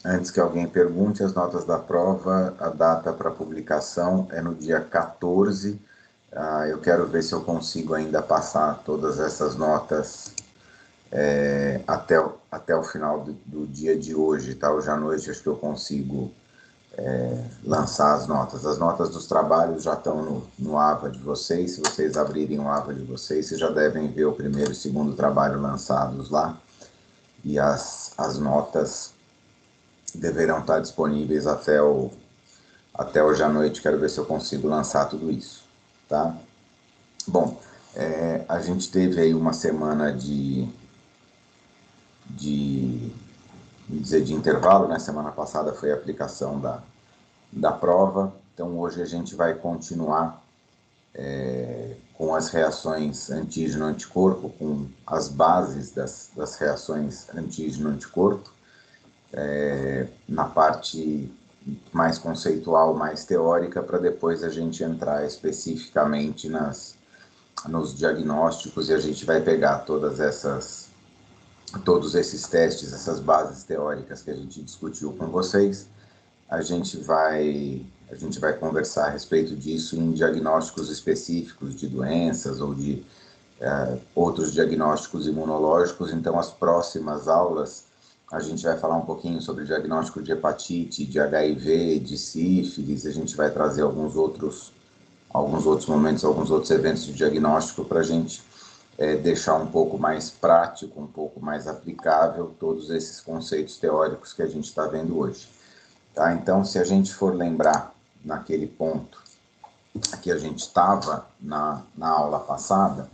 Antes que alguém pergunte, as notas da prova, a data para publicação é no dia 14. Eu quero ver se eu consigo ainda passar todas essas notas até o final do dia de hoje, tá? Hoje à noite acho que eu consigo lançar as notas. As notas dos trabalhos já estão no AVA de vocês. Se vocês abrirem o AVA de vocês, vocês já devem ver o primeiro e segundo trabalho lançados lá. E as notas deverão estar disponíveis até hoje à noite. Quero ver se eu consigo lançar tudo isso, tá? Bom, a gente teve aí uma semana de, de intervalo, né? Semana passada foi a aplicação da prova, então hoje a gente vai continuar com as reações antígeno-anticorpo, com as bases das reações antígeno-anticorpo, na parte mais conceitual, mais teórica, para depois a gente entrar especificamente nos diagnósticos, e a gente vai pegar todos esses testes, essas bases teóricas que a gente discutiu com vocês, a gente vai conversar a respeito disso em diagnósticos específicos de doenças ou de outros diagnósticos imunológicos. Então, as próximas aulas, a gente vai falar um pouquinho sobre diagnóstico de hepatite, de HIV, de sífilis, a gente vai trazer alguns outros momentos, alguns outros eventos de diagnóstico para a gente deixar um pouco mais prático, um pouco mais aplicável todos esses conceitos teóricos que a gente está vendo hoje. Tá? Então, se a gente for lembrar naquele ponto que a gente estava na aula passada,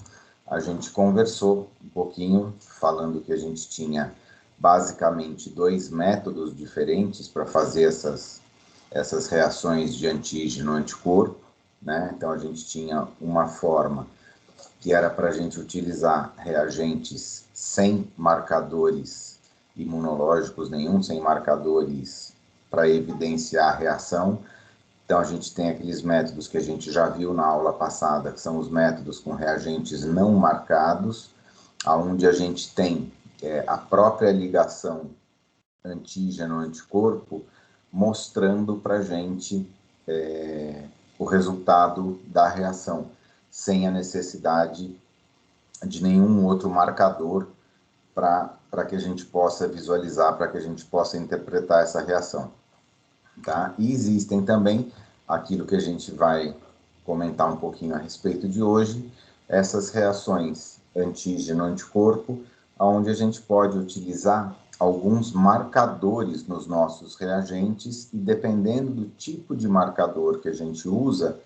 a gente conversou um pouquinho, falando que a gente tinha basicamente dois métodos diferentes para fazer essas reações de antígeno-anticorpo, né? Então, a gente tinha uma forma que era para a gente utilizar reagentes sem marcadores imunológicos nenhum, sem marcadores para evidenciar a reação. Então, a gente tem aqueles métodos que a gente já viu na aula passada, que são os métodos com reagentes não marcados, onde a gente tem a própria ligação antígeno-anticorpo mostrando para a gente o resultado da reação, sem a necessidade de nenhum outro marcador para que a gente possa visualizar, para que a gente possa interpretar essa reação. Tá? E existem também aquilo que a gente vai comentar um pouquinho a respeito de hoje, essas reações antígeno-anticorpo, onde a gente pode utilizar alguns marcadores nos nossos reagentes, e dependendo do tipo de marcador que a gente usa,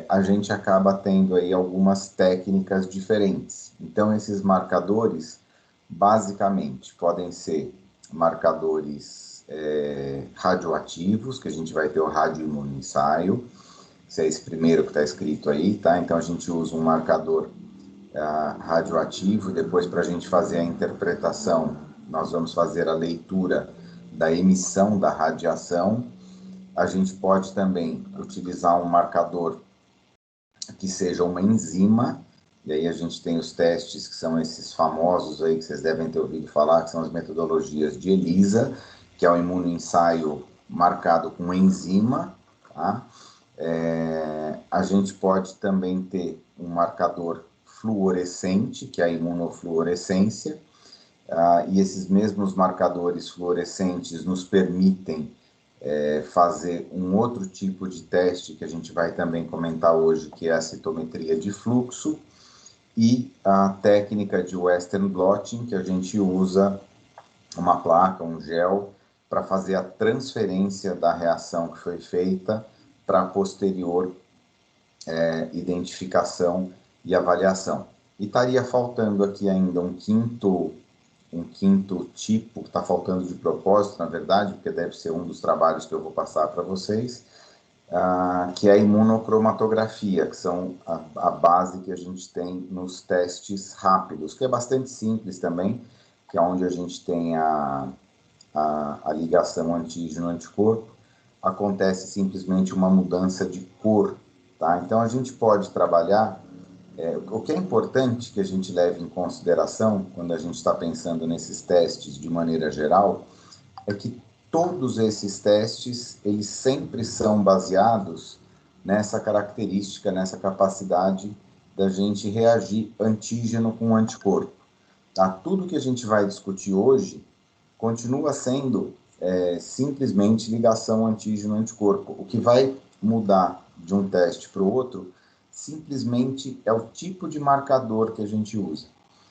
a gente acaba tendo aí algumas técnicas diferentes. Então, esses marcadores, basicamente, podem ser marcadores radioativos, que a gente vai ter o radioimunoensaio, esse é esse primeiro que está escrito aí, tá? Então, a gente usa um marcador radioativo, e depois, para a gente fazer a interpretação, nós vamos fazer a leitura da emissão da radiação. A gente pode também utilizar um marcador que seja uma enzima, e aí a gente tem os testes que são esses famosos aí, que vocês devem ter ouvido falar, que são as metodologias de ELISA, que é o imunoensaio marcado com enzima, tá? A gente pode também ter um marcador fluorescente, que é a imunofluorescência, e esses mesmos marcadores fluorescentes nos permitem fazer um outro tipo de teste que a gente vai também comentar hoje, que é a citometria de fluxo, e a técnica de Western blotting, que a gente usa uma placa, um gel, para fazer a transferência da reação que foi feita para a posterior identificação e avaliação. E estaria faltando aqui ainda um quinto tipo, que está faltando de propósito, na verdade, porque deve ser um dos trabalhos que eu vou passar para vocês, que é a imunocromatografia, que são a base que a gente tem nos testes rápidos, que é bastante simples também, que é onde a gente tem a ligação antígeno-anticorpo, acontece simplesmente uma mudança de cor, tá? Então, a gente pode trabalhar. O que é importante que a gente leve em consideração, quando a gente está pensando nesses testes de maneira geral, é que todos esses testes, eles sempre são baseados nessa característica, nessa capacidade da gente reagir antígeno com anticorpo. Tá? Tudo que a gente vai discutir hoje continua sendo simplesmente ligação antígeno-anticorpo. O que vai mudar de um teste para o outro simplesmente é o tipo de marcador que a gente usa.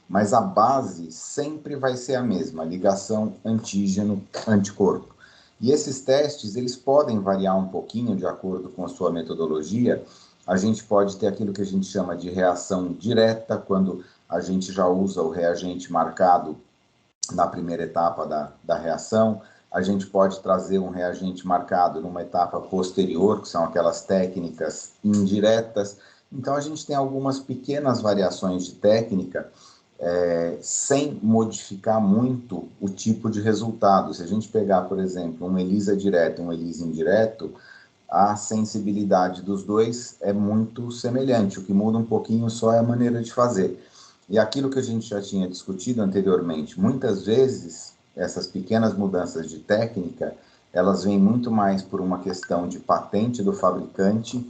Mas a base sempre vai ser a mesma, ligação antígeno-anticorpo. E esses testes, eles podem variar um pouquinho de acordo com a sua metodologia. A gente pode ter aquilo que a gente chama de reação direta, quando a gente já usa o reagente marcado na primeira etapa da reação. A gente pode trazer um reagente marcado numa etapa posterior, que são aquelas técnicas indiretas. Então, a gente tem algumas pequenas variações de técnica, sem modificar muito o tipo de resultado. Se a gente pegar, por exemplo, um ELISA direto e um ELISA indireto, a sensibilidade dos dois é muito semelhante. O que muda um pouquinho só é a maneira de fazer. E aquilo que a gente já tinha discutido anteriormente, muitas vezes essas pequenas mudanças de técnica, elas vêm muito mais por uma questão de patente do fabricante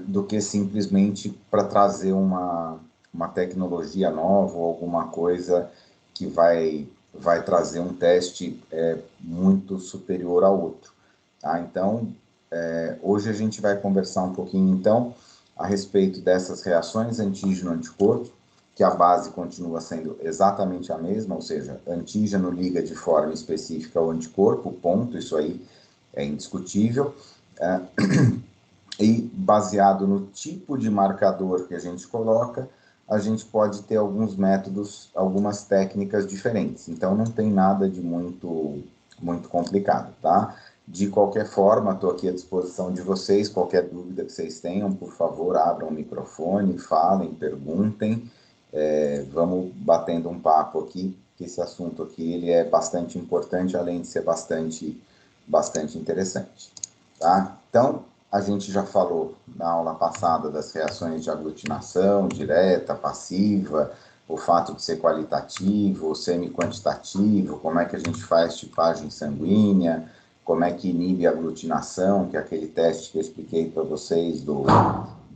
do que simplesmente para trazer uma tecnologia nova ou alguma coisa que vai trazer um teste muito superior ao outro. Tá? Então, hoje a gente vai conversar um pouquinho, então, a respeito dessas reações antígeno-anticorpo, que a base continua sendo exatamente a mesma, ou seja, antígeno liga de forma específica ao anticorpo, ponto, isso aí é indiscutível, e baseado no tipo de marcador que a gente coloca, a gente pode ter alguns métodos, algumas técnicas diferentes, então não tem nada de muito complicado, tá? De qualquer forma, estou aqui à disposição de vocês, qualquer dúvida que vocês tenham, por favor, abram o microfone, falem, perguntem, vamos batendo um papo aqui, que esse assunto aqui ele é bastante importante, além de ser bastante interessante. Tá? Então, a gente já falou na aula passada das reações de aglutinação, direta, passiva, o fato de ser qualitativo, semi-quantitativo, como é que a gente faz tipagem sanguínea, como é que inibe a aglutinação, que é aquele teste que eu expliquei para vocês do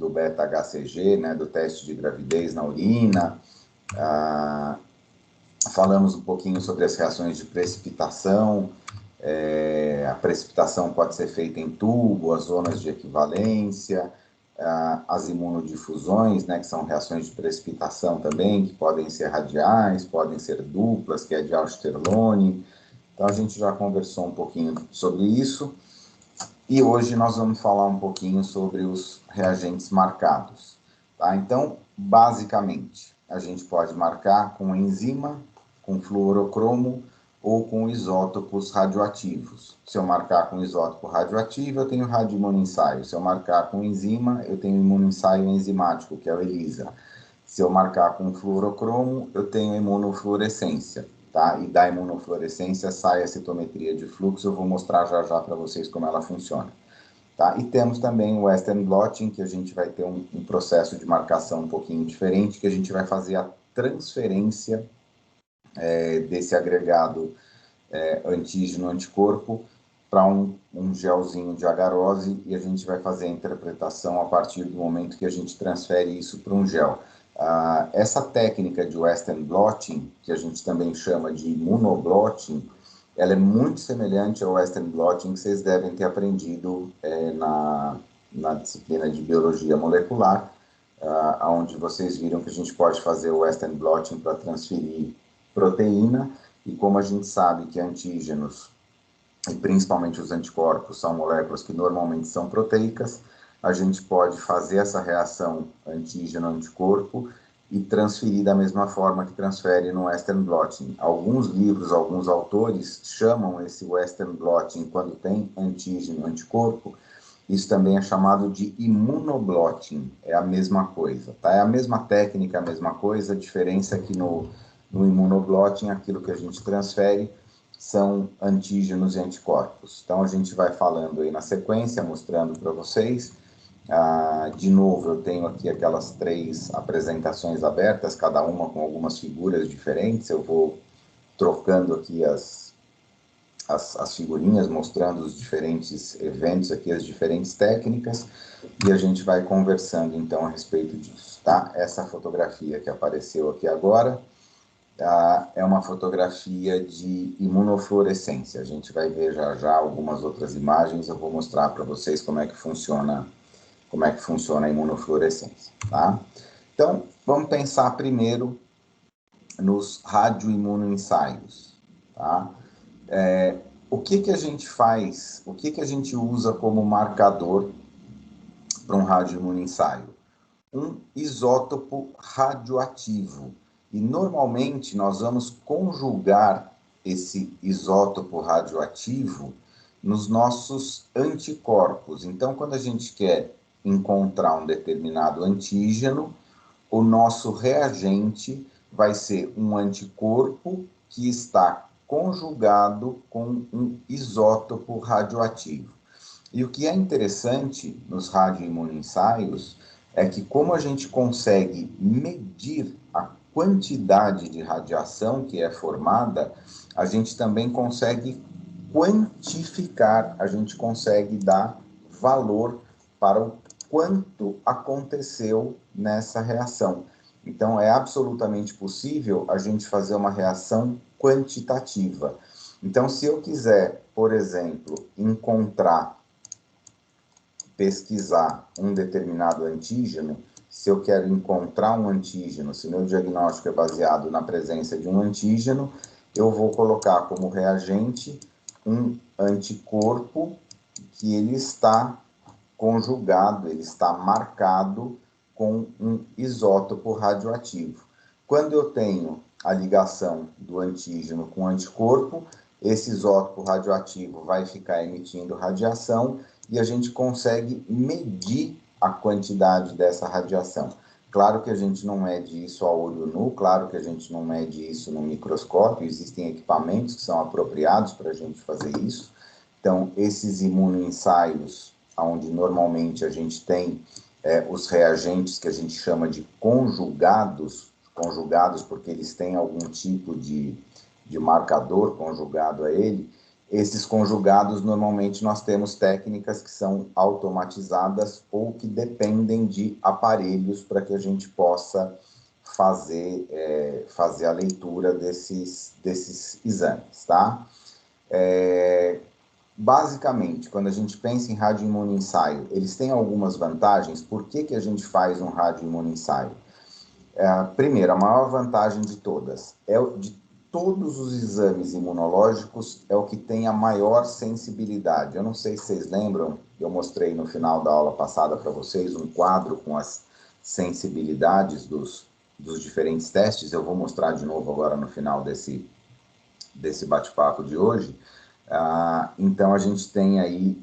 beta-HCG, né, do teste de gravidez na urina. Falamos um pouquinho sobre as reações de precipitação. A precipitação pode ser feita em tubo, as zonas de equivalência, as imunodifusões, né, que são reações de precipitação também, que podem ser radiais, podem ser duplas, que é de Austerlone. Então, a gente já conversou um pouquinho sobre isso. E hoje nós vamos falar um pouquinho sobre os reagentes marcados. Tá? Então, basicamente, a gente pode marcar com enzima, com fluorocromo ou com isótopos radioativos. Se eu marcar com isótopo radioativo, eu tenho radioimunoensaio. Se eu marcar com enzima, eu tenho imunoensaio enzimático, que é o ELISA. Se eu marcar com fluorocromo, eu tenho imunofluorescência. Tá? E da imunofluorescência sai a citometria de fluxo, eu vou mostrar já para vocês como ela funciona. Tá? E temos também o Western blotting, que a gente vai ter um processo de marcação um pouquinho diferente, que a gente vai fazer a transferência desse agregado antígeno-anticorpo para um gelzinho de agarose, e a gente vai fazer a interpretação a partir do momento que a gente transfere isso para um gel. Essa técnica de Western blotting, que a gente também chama de imunoblotting, ela é muito semelhante ao Western blotting que vocês devem ter aprendido na disciplina de biologia molecular, onde vocês viram que a gente pode fazer o Western blotting para transferir proteína, e como a gente sabe que antígenos, e principalmente os anticorpos, são moléculas que normalmente são proteicas, a gente pode fazer essa reação antígeno-anticorpo e transferir da mesma forma que transfere no Western blotting. Alguns livros, alguns autores chamam esse Western blotting, quando tem antígeno-anticorpo, isso também é chamado de imunoblotting, é a mesma coisa, tá? É a mesma técnica, a mesma coisa, a diferença é que no imunoblotting, aquilo que a gente transfere são antígenos e anticorpos. Então, a gente vai falando aí na sequência, mostrando para vocês. De novo, eu tenho aqui aquelas 3 apresentações abertas, cada uma com algumas figuras diferentes. Eu vou trocando aqui as as figurinhas mostrando os diferentes eventos aqui, as diferentes técnicas, e a gente vai conversando então a respeito disso, tá? Essa fotografia que apareceu aqui agora é uma fotografia de imunofluorescência. A gente vai ver já já algumas outras imagens, eu vou mostrar para vocês como é que funciona a imunofluorescência, tá? Então, vamos pensar primeiro nos radioimunoensaios, tá? O que a gente faz, o que a gente usa como marcador para um radioimunoensaio? Um isótopo radioativo. E normalmente nós vamos conjugar esse isótopo radioativo nos nossos anticorpos. Então, quando a gente quer encontrar um determinado antígeno, o nosso reagente vai ser um anticorpo que está conjugado com um isótopo radioativo. E o que é interessante nos radioimunoensaios é que, como a gente consegue medir a quantidade de radiação que é formada, a gente também consegue quantificar, a gente consegue dar valor para o quanto aconteceu nessa reação. Então, é absolutamente possível a gente fazer uma reação quantitativa. Então, se eu quiser, por exemplo, pesquisar um determinado antígeno, se eu quero encontrar um antígeno, se meu diagnóstico é baseado na presença de um antígeno, eu vou colocar como reagente um anticorpo que ele está conjugado, ele está marcado com um isótopo radioativo. Quando eu tenho a ligação do antígeno com o anticorpo, esse isótopo radioativo vai ficar emitindo radiação e a gente consegue medir a quantidade dessa radiação. Claro que a gente não mede isso a olho nu, claro que a gente não mede isso no microscópio, existem equipamentos que são apropriados para a gente fazer isso. Então, esses imunoensaios, onde normalmente a gente tem os reagentes que a gente chama de conjugados porque eles têm algum tipo de marcador conjugado a ele, esses conjugados, normalmente, nós temos técnicas que são automatizadas ou que dependem de aparelhos para que a gente possa fazer a leitura desses exames, tá? Basicamente, quando a gente pensa em radioimunoensaio, eles têm algumas vantagens. Por que a gente faz um radioimunoensaio? Primeiro, a maior vantagem de todas de todos os exames imunológicos, é o que tem a maior sensibilidade. Eu não sei se vocês lembram, eu mostrei no final da aula passada para vocês um quadro com as sensibilidades dos diferentes testes. Eu vou mostrar de novo agora no final desse bate-papo de hoje. Então, a gente tem aí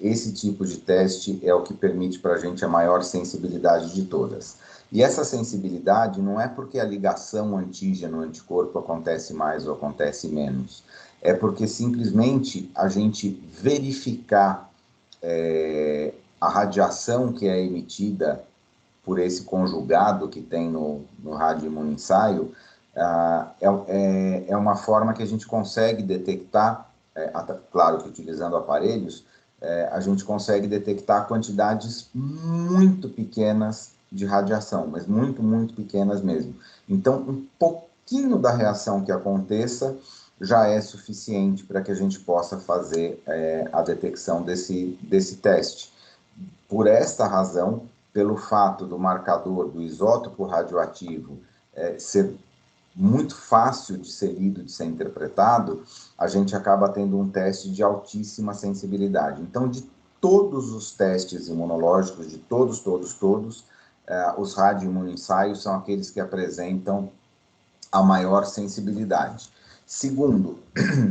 esse tipo de teste é o que permite para a gente a maior sensibilidade de todas. E essa sensibilidade não é porque a ligação antígeno-anticorpo acontece mais ou acontece menos. É porque simplesmente a gente verificar a radiação que é emitida por esse conjugado que tem no radioimunoensaio, é uma forma que a gente consegue detectar, claro que utilizando aparelhos, a gente consegue detectar quantidades muito pequenas de radiação, mas muito, muito pequenas mesmo. Então, um pouquinho da reação que aconteça já é suficiente para que a gente possa fazer a detecção desse teste. Por esta razão, pelo fato do marcador do isótopo radioativo ser muito fácil de ser lido, de ser interpretado, a gente acaba tendo um teste de altíssima sensibilidade. Então, de todos os testes imunológicos, de todos, os radioimunoensaios são aqueles que apresentam a maior sensibilidade. Segundo,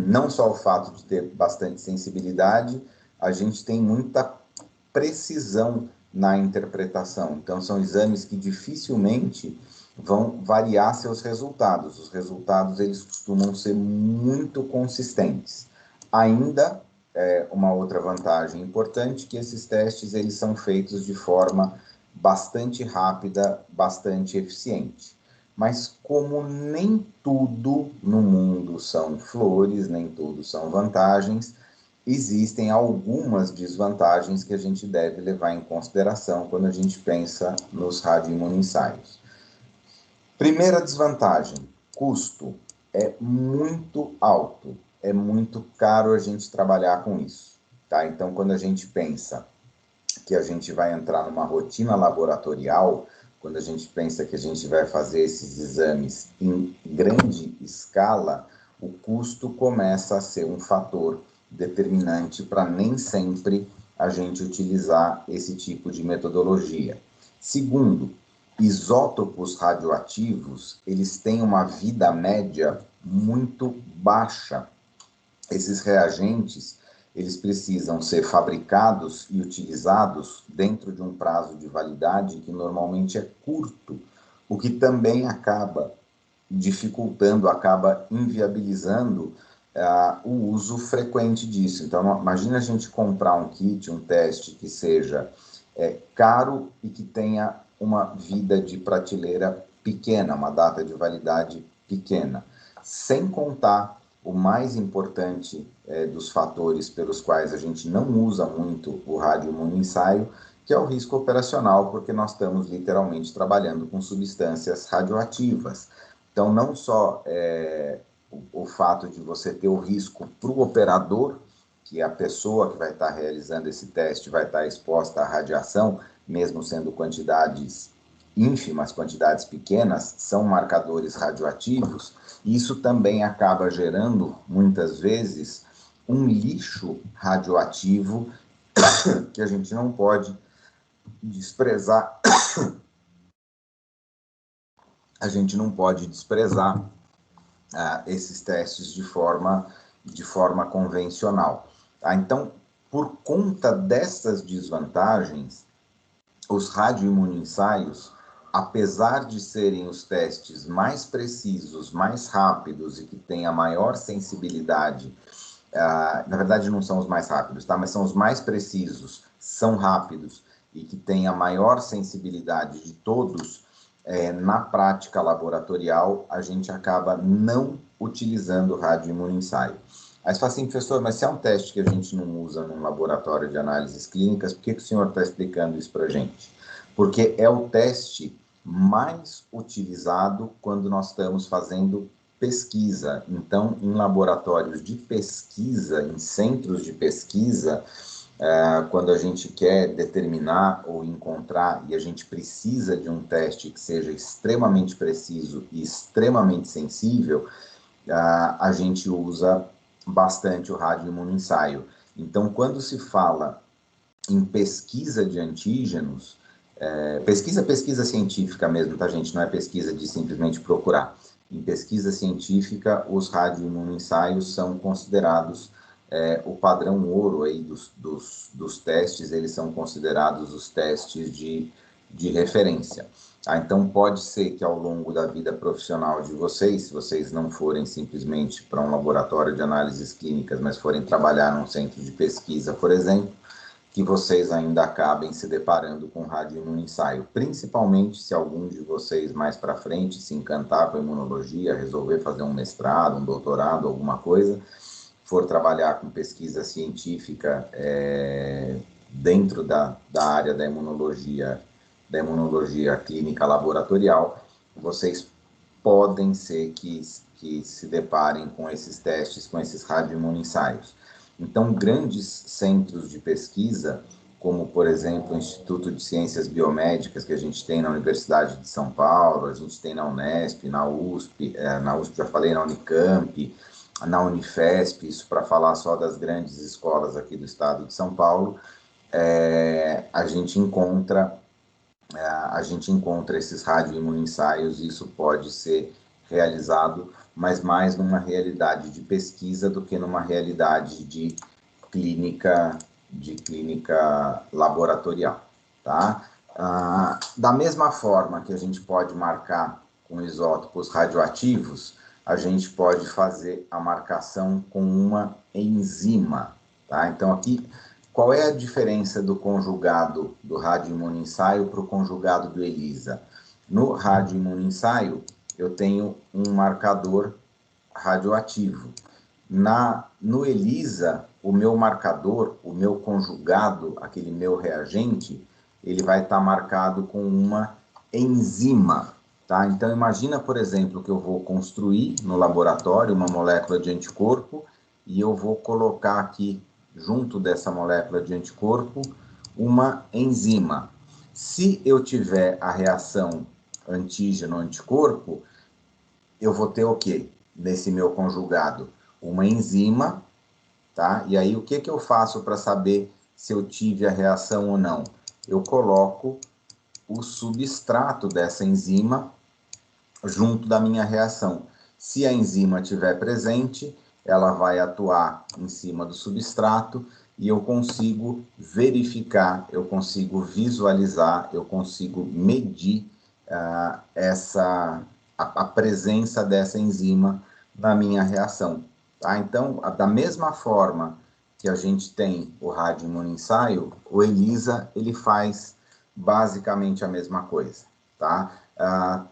não só o fato de ter bastante sensibilidade, a gente tem muita precisão na interpretação. Então, são exames que dificilmente vão variar seus resultados. Os resultados, eles costumam ser muito consistentes. Ainda, uma outra vantagem importante, que esses testes, eles são feitos de forma bastante rápida, bastante eficiente. Mas como nem tudo no mundo são flores, nem tudo são vantagens, existem algumas desvantagens que a gente deve levar em consideração quando a gente pensa nos radioimunensaios. Primeira desvantagem, custo. É muito alto, é muito caro a gente trabalhar com isso, tá? Então, quando a gente pensa que a gente vai entrar numa rotina laboratorial, quando a gente pensa que a gente vai fazer esses exames em grande escala, o custo começa a ser um fator determinante para nem sempre a gente utilizar esse tipo de metodologia. Segundo, isótopos radioativos, eles têm uma vida média muito baixa. Esses reagentes, eles precisam ser fabricados e utilizados dentro de um prazo de validade que normalmente é curto, o que também acaba dificultando, acaba inviabilizando o uso frequente disso. Então, imagina a gente comprar um kit, um teste que seja caro e que tenha uma vida de prateleira pequena, uma data de validade pequena, sem contar o mais importante dos fatores pelos quais a gente não usa muito o radioimunoensaio, que é o risco operacional, porque nós estamos literalmente trabalhando com substâncias radioativas. Então, não só o fato de você ter o risco para o operador, que a pessoa que vai estar realizando esse teste vai estar exposta à radiação, mesmo sendo quantidades ínfimas, quantidades pequenas, são marcadores radioativos, e isso também acaba gerando, muitas vezes, um lixo radioativo que a gente não pode desprezar. A gente não pode desprezar esses testes de forma convencional. Tá? Então, por conta dessas desvantagens, os radioimunoensaios, apesar de serem os testes mais precisos, mais rápidos e que têm a maior sensibilidade, na verdade não são os mais rápidos, tá? Mas são os mais precisos, são rápidos e que têm a maior sensibilidade de todos, na prática laboratorial, a gente acaba não utilizando o radioimunoensaio. Aí você fala assim, professor, mas se é um teste que a gente não usa num laboratório de análises clínicas, por que o senhor está explicando isso para a gente? Porque é o teste mais utilizado quando nós estamos fazendo pesquisa. Então, em laboratórios de pesquisa, em centros de pesquisa, quando a gente quer determinar ou encontrar e a gente precisa de um teste que seja extremamente preciso e extremamente sensível, a gente usa bastante o radioimunoensaio. Então, quando se fala em pesquisa de antígenos, pesquisa científica mesmo, tá, gente? Não é pesquisa de simplesmente procurar. Em pesquisa científica, os radioimunoensaios são considerados o padrão ouro aí dos testes, eles são considerados os testes de referência. Então, pode ser que ao longo da vida profissional de vocês, se vocês não forem simplesmente para um laboratório de análises clínicas, mas forem trabalhar num centro de pesquisa, por exemplo, que vocês ainda acabem se deparando com radioimunoensaio, principalmente se algum de vocês mais para frente se encantar com a imunologia, resolver fazer um mestrado, um doutorado, alguma coisa, for trabalhar com pesquisa científica dentro da área da imunologia clínica laboratorial, vocês podem ser que se deparem com esses testes, com esses radioimunoensaios. Então, grandes centros de pesquisa, como, por exemplo, o Instituto de Ciências Biomédicas, que a gente tem na Universidade de São Paulo, a gente tem na Unesp, na USP já falei, na Unicamp, na Unifesp, isso para falar só das grandes escolas aqui do estado de São Paulo, a gente encontra esses radioimunoensaios, e isso pode ser realizado, mas mais numa realidade de pesquisa do que numa realidade de clínica laboratorial, tá? Da mesma forma que a gente pode marcar com isótopos radioativos, a gente pode fazer a marcação com uma enzima, tá? Então, aqui, qual é a diferença do conjugado do radioimunoensaio para o conjugado do ELISA? No radioimunoensaio, eu tenho um marcador radioativo. No ELISA, o meu marcador, o meu conjugado, aquele meu reagente, ele vai estar marcado com uma enzima, tá? Então, imagina, por exemplo, que eu vou construir no laboratório uma molécula de anticorpo e eu vou colocar aqui, junto dessa molécula de anticorpo, uma enzima. Se eu tiver a reação antígeno-anticorpo, eu vou ter o quê? Nesse meu conjugado, uma enzima, tá? E aí, o que que eu faço para saber se eu tive a reação ou não? Eu coloco o substrato dessa enzima junto da minha reação. Se a enzima estiver presente, ela vai atuar em cima do substrato e eu consigo verificar, eu consigo visualizar, eu consigo medir a presença dessa enzima na minha reação. Tá? Então, da mesma forma que a gente tem o radioimunoensaio, o ELISA ele faz basicamente a mesma coisa. Tá?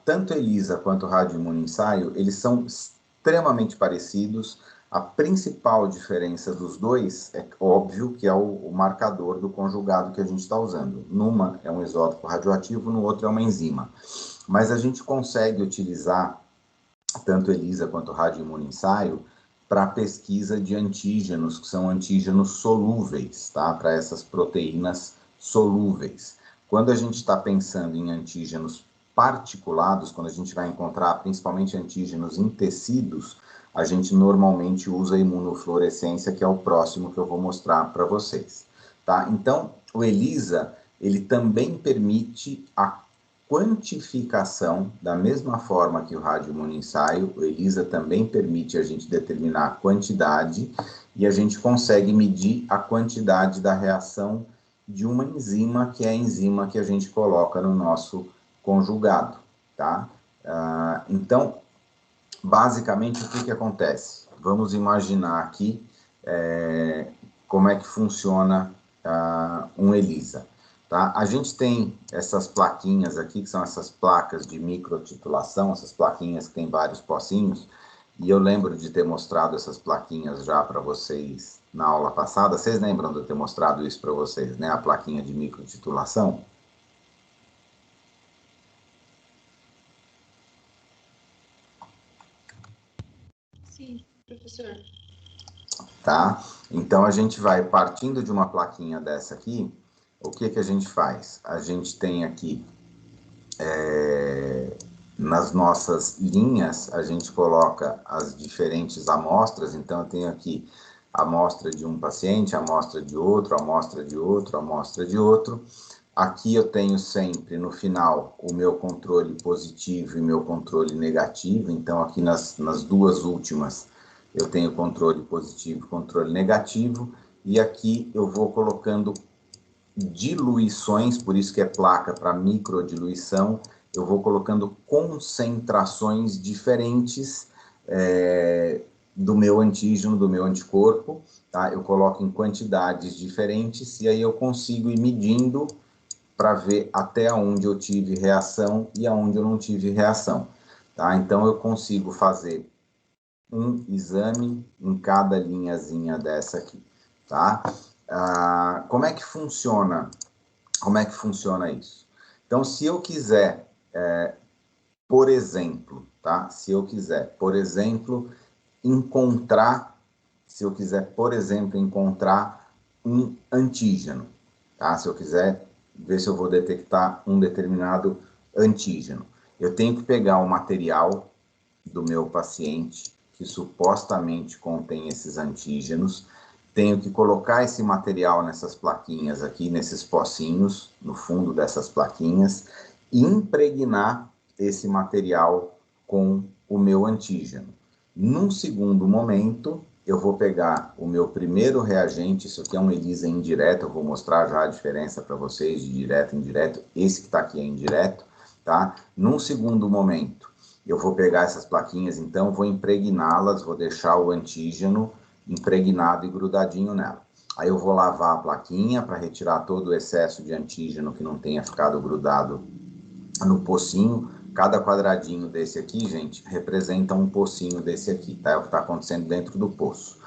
Tanto ELISA quanto o radioimunoensaio, eles são extremamente parecidos. A principal diferença dos dois é óbvio que é o marcador do conjugado que a gente está usando. Numa é um isótopo radioativo, no outro é uma enzima. Mas a gente consegue utilizar tanto ELISA quanto radioimunoensaio para pesquisa de antígenos, que são antígenos solúveis, tá? Para essas proteínas solúveis. Quando a gente está pensando em antígenos particulados, quando a gente vai encontrar principalmente antígenos em tecidos, a gente normalmente usa a imunofluorescência, que é o próximo que eu vou mostrar para vocês. Tá? Então, o ELISA, ele também permite a quantificação, da mesma forma que o radioimunoensaio, o ELISA também permite a gente determinar a quantidade e a gente consegue medir a quantidade da reação de uma enzima, que é a enzima que a gente coloca no nosso conjugado, tá? Então, basicamente, o que acontece? Vamos imaginar aqui como é que funciona um ELISA. Tá? A gente tem essas plaquinhas aqui, que são essas placas de microtitulação, essas plaquinhas que tem vários pocinhos, e eu lembro de ter mostrado essas plaquinhas já para vocês na aula passada. Vocês lembram de eu ter mostrado isso para vocês, né? A plaquinha de microtitulação? Sim, professor. Tá? Então, a gente vai partindo de uma plaquinha dessa aqui, o que que a gente faz? A gente tem aqui, nas nossas linhas, a gente coloca as diferentes amostras. Então, eu tenho aqui a amostra de um paciente, a amostra de outro, a amostra de outro, a amostra de outro. Aqui eu tenho sempre, no final, o meu controle positivo e meu controle negativo. Então, aqui nas duas últimas, eu tenho controle positivo e controle negativo. E aqui eu vou colocando diluições, por isso que é placa para microdiluição. Eu vou colocando concentrações diferentes do meu antígeno, do meu anticorpo, tá? Eu coloco em quantidades diferentes e aí eu consigo ir medindo para ver até onde eu tive reação e aonde eu não tive reação, tá? Então eu consigo fazer um exame em cada linhazinha dessa aqui, tá? Como é que funciona? Como é que funciona isso? Então, se eu quiser, por exemplo, tá? Se eu quiser, por exemplo, encontrar um antígeno, tá? Se eu quiser ver se eu vou detectar um determinado antígeno, eu tenho que pegar o material do meu paciente, que supostamente contém esses antígenos, tenho que colocar esse material nessas plaquinhas aqui, nesses pocinhos, no fundo dessas plaquinhas, e impregnar esse material com o meu antígeno. Num segundo momento, eu vou pegar o meu primeiro reagente, isso aqui é um ELISA indireto, eu vou mostrar já a diferença para vocês de direto e indireto, esse que está aqui é indireto, tá? Num segundo momento, eu vou pegar essas plaquinhas, então, vou impregná-las, vou deixar o antígeno impregnado e grudadinho nela. Aí eu vou lavar a plaquinha para retirar todo o excesso de antígeno que não tenha ficado grudado no pocinho. Cada quadradinho desse aqui, gente, representa um pocinho desse aqui, tá? É o que está acontecendo dentro do poço.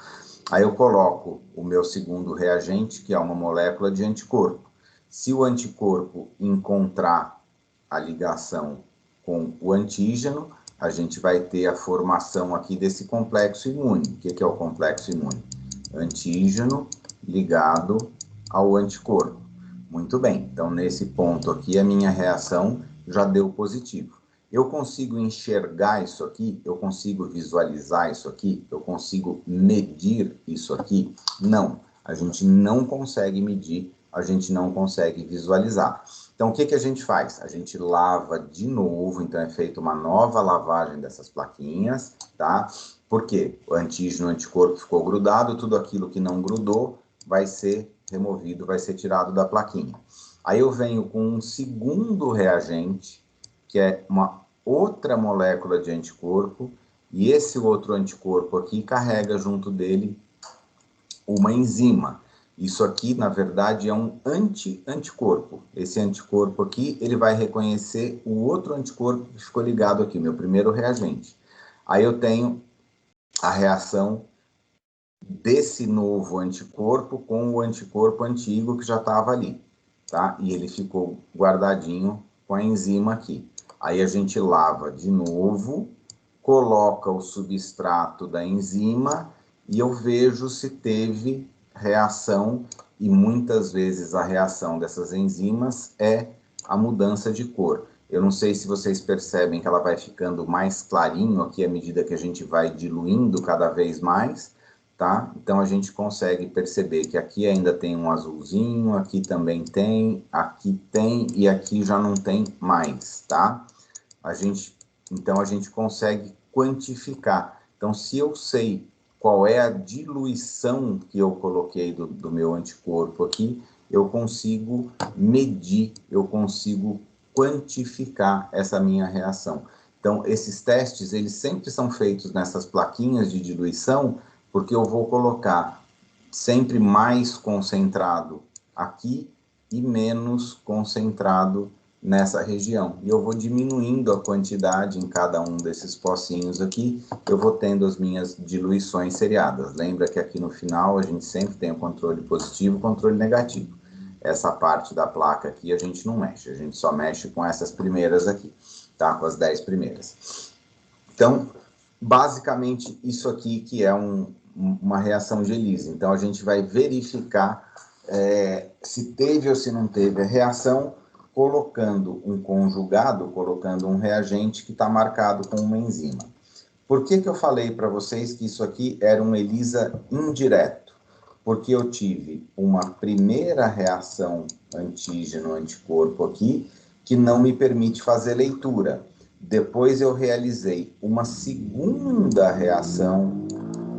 Aí eu coloco o meu segundo reagente, que é uma molécula de anticorpo. Se o anticorpo encontrar a ligação com o antígeno, a gente vai ter a formação aqui desse complexo imune. O que é o complexo imune? Antígeno ligado ao anticorpo. Muito bem, então nesse ponto aqui a minha reação já deu positivo. Eu consigo enxergar isso aqui? Eu consigo visualizar isso aqui? Eu consigo medir isso aqui? Não, a gente não consegue medir, a gente não consegue visualizar. Então, o que a gente faz? A gente lava de novo, então é feita uma nova lavagem dessas plaquinhas, tá? Por quê? O antígeno, o anticorpo ficou grudado, tudo aquilo que não grudou vai ser removido, vai ser tirado da plaquinha. Aí eu venho com um segundo reagente, que é uma outra molécula de anticorpo, e esse outro anticorpo aqui carrega junto dele uma enzima. Isso aqui, na verdade, é um anticorpo. Esse anticorpo aqui, ele vai reconhecer o outro anticorpo que ficou ligado aqui, meu primeiro reagente. Aí eu tenho a reação desse novo anticorpo com o anticorpo antigo que já estava ali, tá? E ele ficou guardadinho com a enzima aqui. Aí a gente lava de novo, coloca o substrato da enzima e eu vejo se teve reação, e muitas vezes a reação dessas enzimas é a mudança de cor. Eu não sei se vocês percebem que ela vai ficando mais clarinho aqui à medida que a gente vai diluindo cada vez mais, tá? Então a gente consegue perceber que aqui ainda tem um azulzinho, aqui também tem, aqui tem e aqui já não tem mais, tá? Então a gente consegue quantificar. Então, se eu sei qual é a diluição que eu coloquei do meu anticorpo aqui, eu consigo medir, eu consigo quantificar essa minha reação. Então, esses testes, eles sempre são feitos nessas plaquinhas de diluição, porque eu vou colocar sempre mais concentrado aqui e menos concentrado nessa região. E eu vou diminuindo a quantidade em cada um desses pocinhos aqui, eu vou tendo as minhas diluições seriadas. Lembra que aqui no final a gente sempre tem o controle positivo e o controle negativo. Essa parte da placa aqui a gente não mexe, a gente só mexe com essas primeiras aqui, tá? Com as 10 primeiras. Então, basicamente, isso aqui que é uma reação de ELISA. Então, a gente vai verificar se teve ou se não teve a reação, colocando um conjugado, colocando um reagente que está marcado com uma enzima. Por que eu falei para vocês que isso aqui era um ELISA indireto? Porque eu tive uma primeira reação antígeno-anticorpo aqui, que não me permite fazer leitura. Depois eu realizei uma segunda reação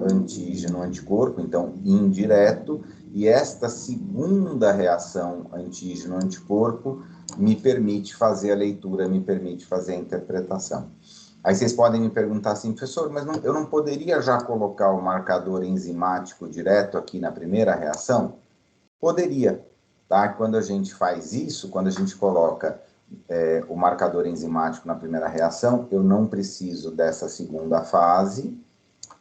antígeno-anticorpo, então indireto, e esta segunda reação antígeno-anticorpo me permite fazer a leitura, me permite fazer a interpretação. Aí vocês podem me perguntar assim, professor, mas eu não poderia já colocar o marcador enzimático direto aqui na primeira reação? Poderia, tá? Quando a gente faz isso, quando a gente coloca o marcador enzimático na primeira reação, eu não preciso dessa segunda fase,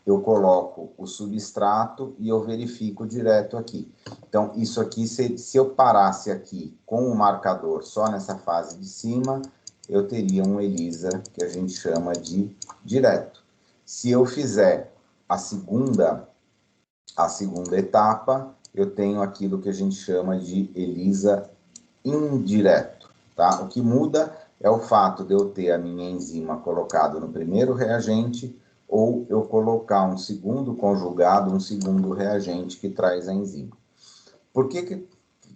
eu coloco o substrato e eu verifico direto aqui. Então, isso aqui, se eu parasse aqui com o marcador só nessa fase de cima, eu teria um ELISA que a gente chama de direto. Se eu fizer a segunda etapa, eu tenho aquilo que a gente chama de ELISA indireto, tá? O que muda é o fato de eu ter a minha enzima colocada no primeiro reagente ou eu colocar um segundo conjugado, um segundo reagente que traz a enzima. Por que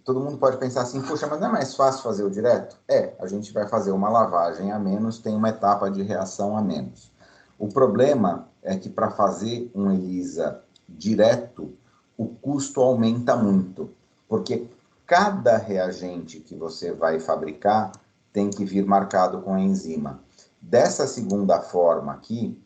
todo mundo pode pensar assim, poxa, mas não é mais fácil fazer o direto? A gente vai fazer uma lavagem a menos, tem uma etapa de reação a menos. O problema é que para fazer um ELISA direto, o custo aumenta muito, porque cada reagente que você vai fabricar tem que vir marcado com a enzima. Dessa segunda forma aqui,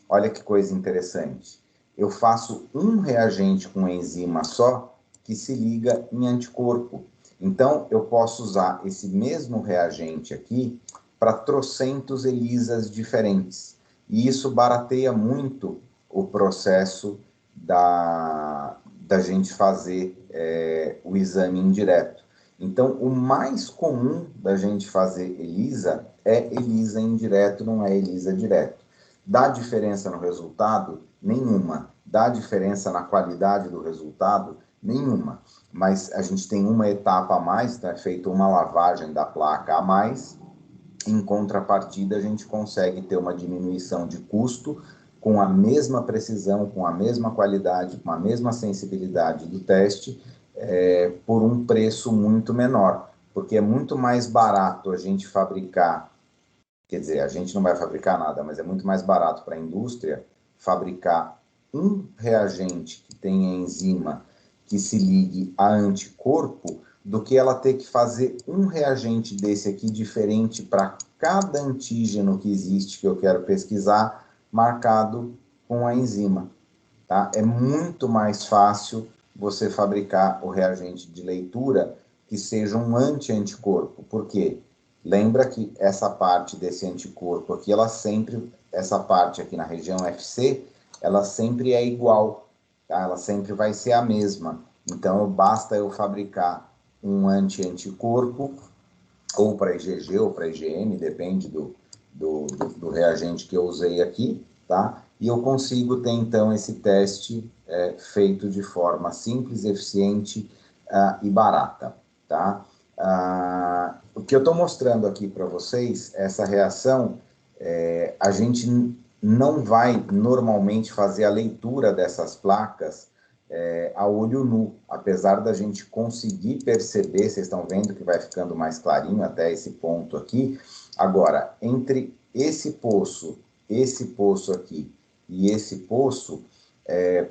olha que coisa interessante. Eu faço um reagente com enzima só que se liga em anticorpo. Então, eu posso usar esse mesmo reagente aqui para trocentos ELISAs diferentes. E isso barateia muito o processo da gente fazer o exame indireto. Então, o mais comum da gente fazer ELISA é ELISA indireto, não é ELISA direto. Dá diferença no resultado? Nenhuma. Dá diferença na qualidade do resultado? Nenhuma. Mas a gente tem uma etapa a mais, então é feita uma lavagem da placa a mais. Em contrapartida, a gente consegue ter uma diminuição de custo com a mesma precisão, com a mesma qualidade, com a mesma sensibilidade do teste, por um preço muito menor, porque é muito mais barato a gente fabricar, quer dizer, a gente não vai fabricar nada, mas é muito mais barato para a indústria fabricar um reagente que tenha enzima que se ligue a anticorpo, do que ela ter que fazer um reagente desse aqui diferente para cada antígeno que existe que eu quero pesquisar, marcado com a enzima. Tá? É muito mais fácil você fabricar o reagente de leitura que seja um anti-anticorpo. Por quê? Lembra que essa parte desse anticorpo aqui, essa parte aqui na região FC, ela sempre é igual, tá? Ela sempre vai ser a mesma. Então, basta eu fabricar um anti-anticorpo, ou para IgG ou para IgM, depende do reagente que eu usei aqui, tá? E eu consigo ter, então, esse teste feito de forma simples, eficiente e barata, tá? O que eu estou mostrando aqui para vocês, essa reação, a gente não vai normalmente fazer a leitura dessas placas a olho nu, apesar da gente conseguir perceber, vocês estão vendo que vai ficando mais clarinho até esse ponto aqui. Agora, entre esse poço aqui e esse poço,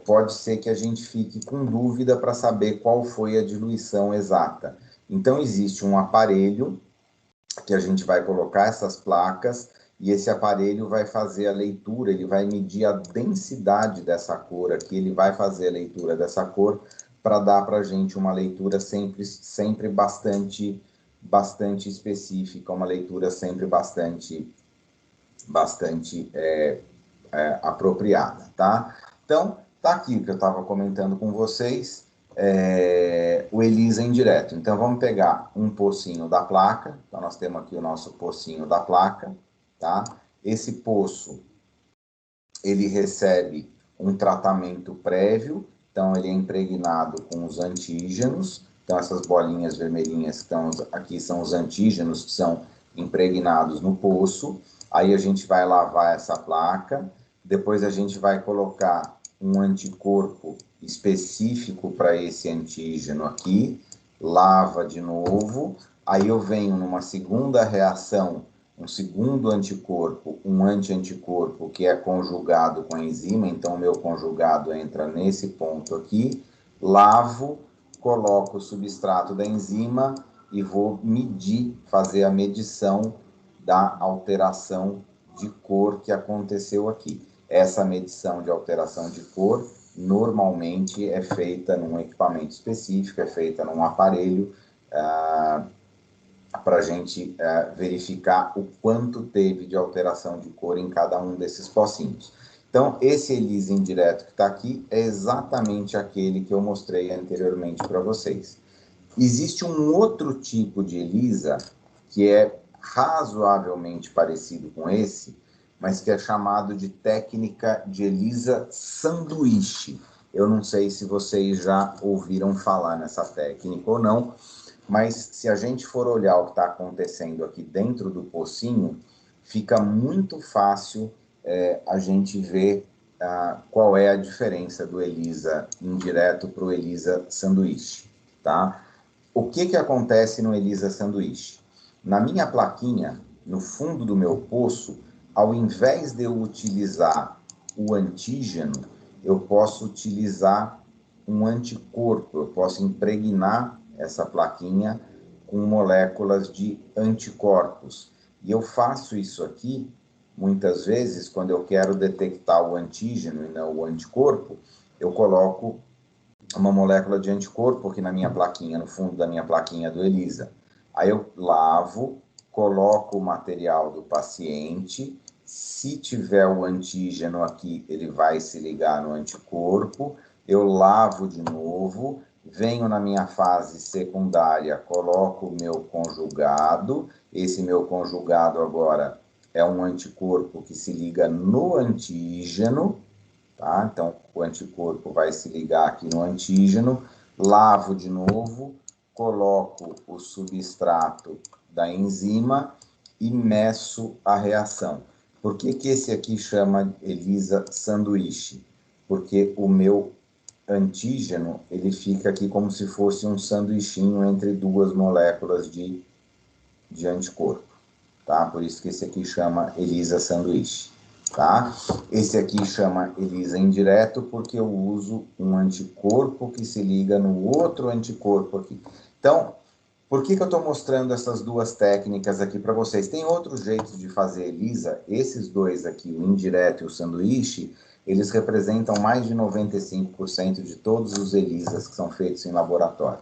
pode ser que a gente fique com dúvida para saber qual foi a diluição exata. Então, existe um aparelho que a gente vai colocar essas placas e esse aparelho vai fazer a leitura, ele vai medir a densidade dessa cor aqui, ele vai fazer a leitura dessa cor para dar para a gente uma leitura sempre bastante específica, uma leitura sempre bastante apropriada, tá? Então, tá aqui o que eu estava comentando com vocês, o ELISA indireto. Então, vamos pegar um pocinho da placa. Então, nós temos aqui o nosso pocinho da placa, tá? Esse poço, ele recebe um tratamento prévio, então ele é impregnado com os antígenos. Então, essas bolinhas vermelhinhas que estão aqui são os antígenos que são impregnados no poço. Aí a gente vai lavar essa placa, depois a gente vai colocar um anticorpo específico para esse antígeno aqui, lava de novo, aí eu venho numa segunda reação, um segundo anticorpo, um anti-anticorpo que é conjugado com a enzima, então o meu conjugado entra nesse ponto aqui, lavo, coloco o substrato da enzima e vou medir, fazer a medição da alteração de cor que aconteceu aqui. Essa medição de alteração de cor normalmente é feita num equipamento específico, é feita num aparelho para a gente verificar o quanto teve de alteração de cor em cada um desses pocinhos. Então, esse ELISA indireto que está aqui é exatamente aquele que eu mostrei anteriormente para vocês. Existe um outro tipo de ELISA que é razoavelmente parecido com esse, mas que é chamado de técnica de ELISA sanduíche. Eu não sei se vocês já ouviram falar nessa técnica ou não, mas se a gente for olhar o que está acontecendo aqui dentro do pocinho, fica muito fácil a gente ver qual é a diferença do ELISA indireto para o ELISA sanduíche, tá? O que acontece no ELISA sanduíche? Na minha plaquinha, no fundo do meu poço, ao invés de eu utilizar o antígeno, eu posso utilizar um anticorpo, eu posso impregnar essa plaquinha com moléculas de anticorpos. E eu faço isso aqui, muitas vezes, quando eu quero detectar o antígeno e não o anticorpo, eu coloco uma molécula de anticorpo aqui na minha plaquinha, no fundo da minha plaquinha do ELISA. Aí eu lavo, coloco o material do paciente. Se tiver o antígeno aqui, ele vai se ligar no anticorpo. Eu lavo de novo, venho na minha fase secundária, coloco o meu conjugado. Esse meu conjugado agora é um anticorpo que se liga no antígeno, tá? Então, o anticorpo vai se ligar aqui no antígeno, lavo de novo, coloco o substrato da enzima e meço a reação. Por que que esse aqui chama ELISA sanduíche? Porque o meu antígeno, ele fica aqui como se fosse um sanduichinho entre duas moléculas de anticorpo, tá? Por isso que esse aqui chama ELISA sanduíche, tá? Esse aqui chama ELISA indireto porque eu uso um anticorpo que se liga no outro anticorpo aqui. Então, por que que eu estou mostrando essas duas técnicas aqui para vocês? Tem outros jeitos de fazer ELISA, esses dois aqui, o indireto e o sanduíche, eles representam mais de 95% de todos os ELISAs que são feitos em laboratório.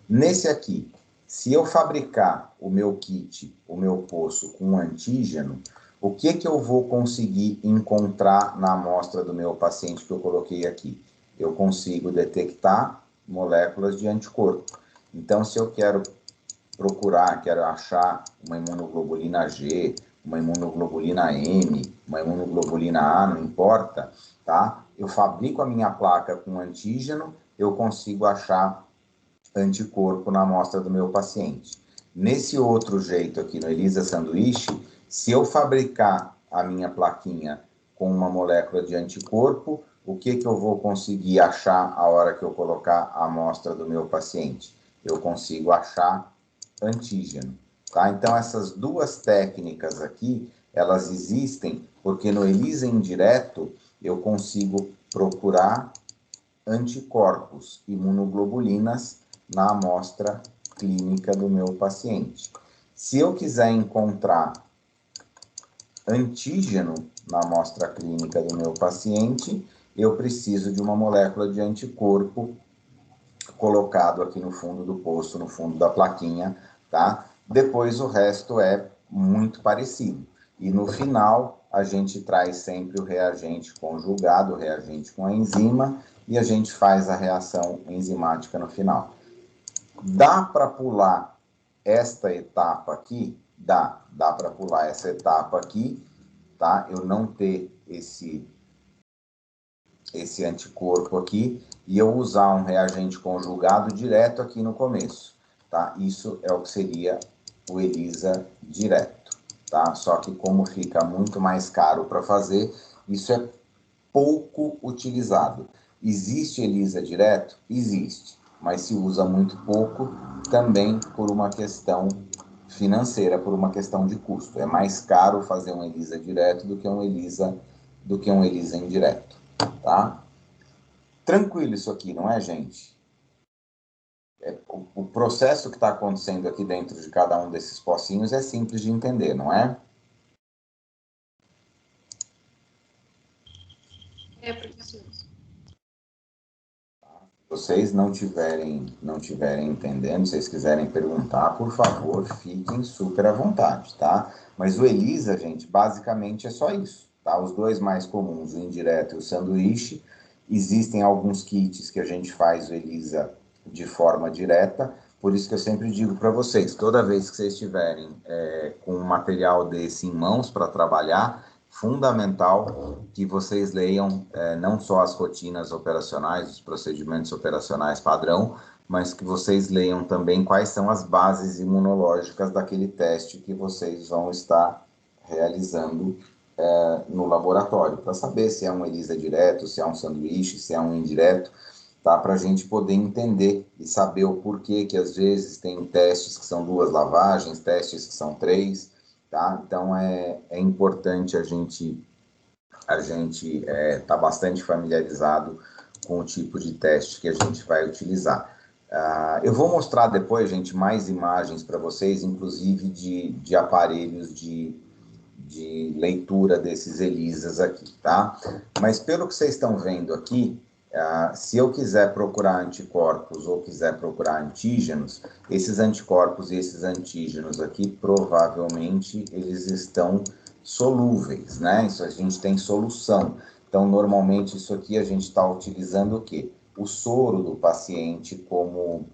Nesse aqui, se eu fabricar o meu kit, o meu poço com antígeno, o que que eu vou conseguir encontrar na amostra do meu paciente que eu coloquei aqui? Eu consigo detectar moléculas de anticorpo. Então, se eu quero achar uma imunoglobulina G, uma imunoglobulina M, uma imunoglobulina A, não importa, tá? Eu fabrico a minha placa com antígeno, eu consigo achar anticorpo na amostra do meu paciente. Nesse outro jeito aqui, no ELISA sanduíche, se eu fabricar a minha plaquinha com uma molécula de anticorpo, o que que eu vou conseguir achar a hora que eu colocar a amostra do meu paciente? Eu consigo achar antígeno, tá? Então, essas duas técnicas aqui, elas existem porque no ELISA indireto eu consigo procurar anticorpos, imunoglobulinas, na amostra clínica do meu paciente. Se eu quiser encontrar antígeno na amostra clínica do meu paciente, eu preciso de uma molécula de anticorpo colocado aqui no fundo do poço, no fundo da plaquinha, tá? Depois o resto é muito parecido. E no final, a gente traz sempre o reagente conjugado, o reagente com a enzima, e a gente faz a reação enzimática no final. Dá para pular esta etapa aqui? Dá para pular essa etapa aqui, tá? Eu não ter esse anticorpo aqui e eu usar um reagente conjugado direto aqui no começo, tá? Isso é o que seria o ELISA direto, tá? Só que como fica muito mais caro para fazer, isso é pouco utilizado. Existe ELISA direto? Existe, mas se usa muito pouco também por uma questão financeira, por uma questão de custo. É mais caro fazer um ELISA direto do que um ELISA indireto, tá? Tranquilo isso aqui, não é, gente? O processo que está acontecendo aqui dentro de cada um desses pocinhos é simples de entender, não é? É, professor. Vocês não tiverem entendendo, se vocês quiserem perguntar, por favor, fiquem super à vontade, tá? Mas o ELISA, gente, basicamente é só isso, tá? Os dois mais comuns, o indireto e o sanduíche. Existem alguns kits que a gente faz o ELISA de forma direta, por isso que eu sempre digo para vocês, toda vez que vocês estiverem com um material desse em mãos para trabalhar, fundamental que vocês leiam não só as rotinas operacionais, os procedimentos operacionais padrão, mas que vocês leiam também quais são as bases imunológicas daquele teste que vocês vão estar realizando no laboratório, para saber se é um ELISA direto, se é um sanduíche, se é um indireto, tá? Para a gente poder entender e saber o porquê que às vezes tem testes que são 2 lavagens, testes que são 3, tá? Então é importante a gente tá bastante familiarizado com o tipo de teste que a gente vai utilizar. Eu vou mostrar depois, gente, mais imagens para vocês, inclusive de aparelhos de leitura desses ELISAs aqui, tá? Mas pelo que vocês estão vendo aqui, Se eu quiser procurar anticorpos ou quiser procurar antígenos, esses anticorpos e esses antígenos aqui, provavelmente, eles estão solúveis, né? Isso a gente tem solução. Então, normalmente, isso aqui a gente está utilizando o quê? O soro do paciente como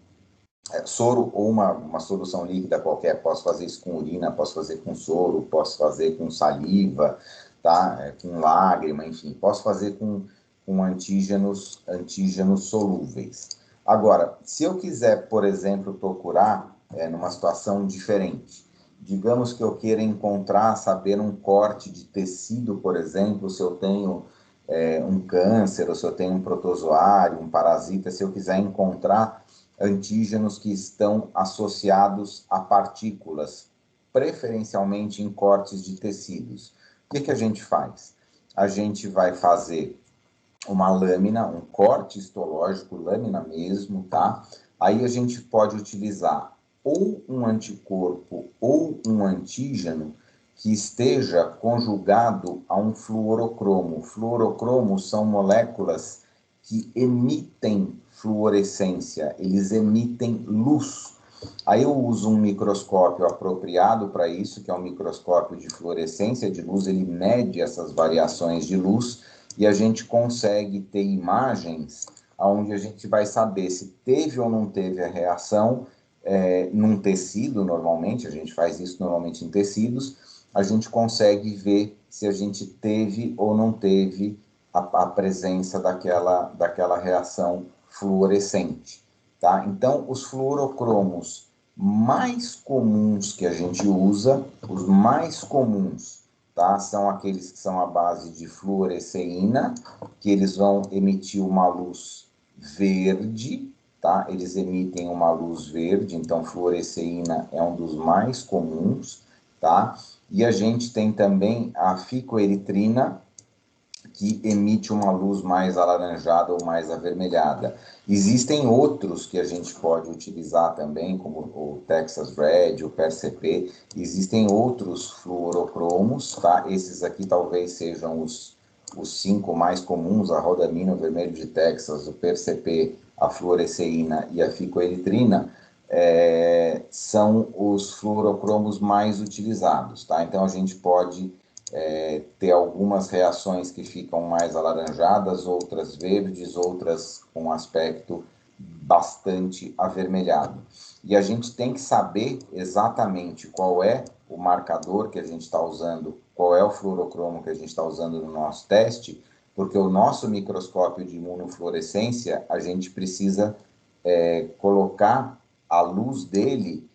soro ou uma solução líquida qualquer. Posso fazer isso com urina, posso fazer com soro, posso fazer com saliva, tá? Com lágrima, enfim. Posso fazer com antígenos solúveis. Agora, se eu quiser, por exemplo, procurar numa situação diferente, digamos que eu queira encontrar, saber um corte de tecido, por exemplo, se eu tenho um câncer, ou se eu tenho um protozoário, um parasita, se eu quiser encontrar antígenos que estão associados a partículas, preferencialmente em cortes de tecidos. O que a gente faz? A gente vai fazer uma lâmina, um corte histológico, lâmina mesmo, tá? Aí a gente pode utilizar ou um anticorpo ou um antígeno que esteja conjugado a um fluorocromo. Fluorocromos são moléculas que emitem fluorescência, eles emitem luz. Aí eu uso um microscópio apropriado para isso, que é um microscópio de fluorescência de luz, ele mede essas variações de luz e a gente consegue ter imagens onde a gente vai saber se teve ou não teve a reação num tecido, normalmente, a gente faz isso normalmente em tecidos, a gente consegue ver se a gente teve ou não teve a presença daquela reação fluorescente, tá? Então, os fluorocromos mais comuns que a gente usa, os mais comuns, tá? São aqueles que são à base de fluoresceína, que eles vão emitir uma luz verde, tá? Eles emitem uma luz verde, então fluoresceína é um dos mais comuns, tá? E a gente tem também a ficoeritrina, que emite uma luz mais alaranjada ou mais avermelhada. Existem outros que a gente pode utilizar também, como o Texas Red, o PerCP. Existem outros fluorocromos, tá? Esses aqui talvez sejam os 5 mais comuns: a rodamina, o vermelho de Texas, o PerCP, a fluoresceína e a ficoeritrina. São os fluorocromos mais utilizados, tá? Então a gente pode ter algumas reações que ficam mais alaranjadas, outras verdes, outras com aspecto bastante avermelhado. E a gente tem que saber exatamente qual é o marcador que a gente está usando, qual é o fluorocromo que a gente está usando no nosso teste, porque o nosso microscópio de imunofluorescência, a gente precisa colocar a luz dele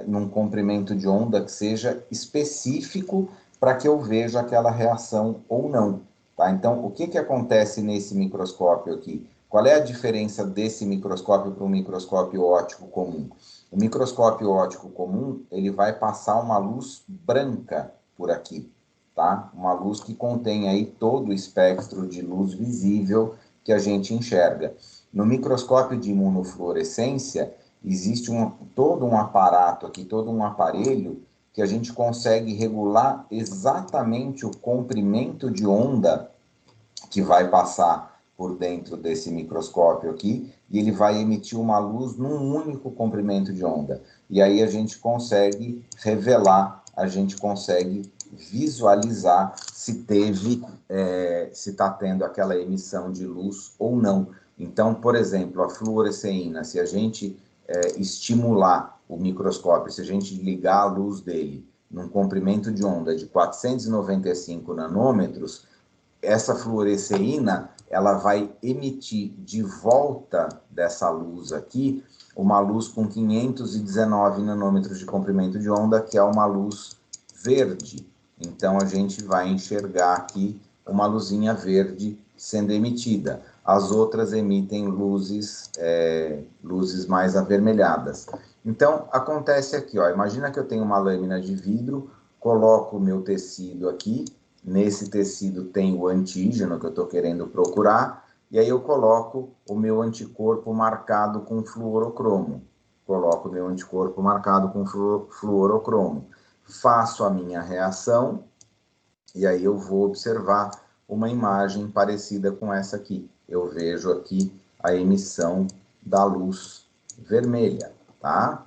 num comprimento de onda que seja específico para que eu veja aquela reação ou não, tá? Então, o que acontece nesse microscópio aqui? Qual é a diferença desse microscópio para um microscópio óptico comum? O microscópio óptico comum, ele vai passar uma luz branca por aqui, tá? Uma luz que contém aí todo o espectro de luz visível que a gente enxerga. No microscópio de imunofluorescência, existe todo um aparato aqui, todo um aparelho que a gente consegue regular exatamente o comprimento de onda que vai passar por dentro desse microscópio aqui, e ele vai emitir uma luz num único comprimento de onda. E aí a gente consegue revelar, a gente consegue visualizar se se está tendo aquela emissão de luz ou não. Então, por exemplo, a fluoresceína, se a gente estimular o microscópio, se a gente ligar a luz dele num comprimento de onda de 495 nanômetros, essa fluoresceína, ela vai emitir de volta dessa luz aqui, uma luz com 519 nanômetros de comprimento de onda, que é uma luz verde. Então, a gente vai enxergar aqui uma luzinha verde sendo emitida. As outras emitem luzes mais avermelhadas. Então, acontece aqui, ó, imagina que eu tenho uma lâmina de vidro, coloco o meu tecido aqui, nesse tecido tem o antígeno que eu estou querendo procurar, e aí eu coloco o meu anticorpo marcado com fluorocromo. Coloco o meu anticorpo marcado com fluorocromo. Faço a minha reação, e aí eu vou observar uma imagem parecida com essa aqui. eu vejo aqui a emissão da luz vermelha, tá?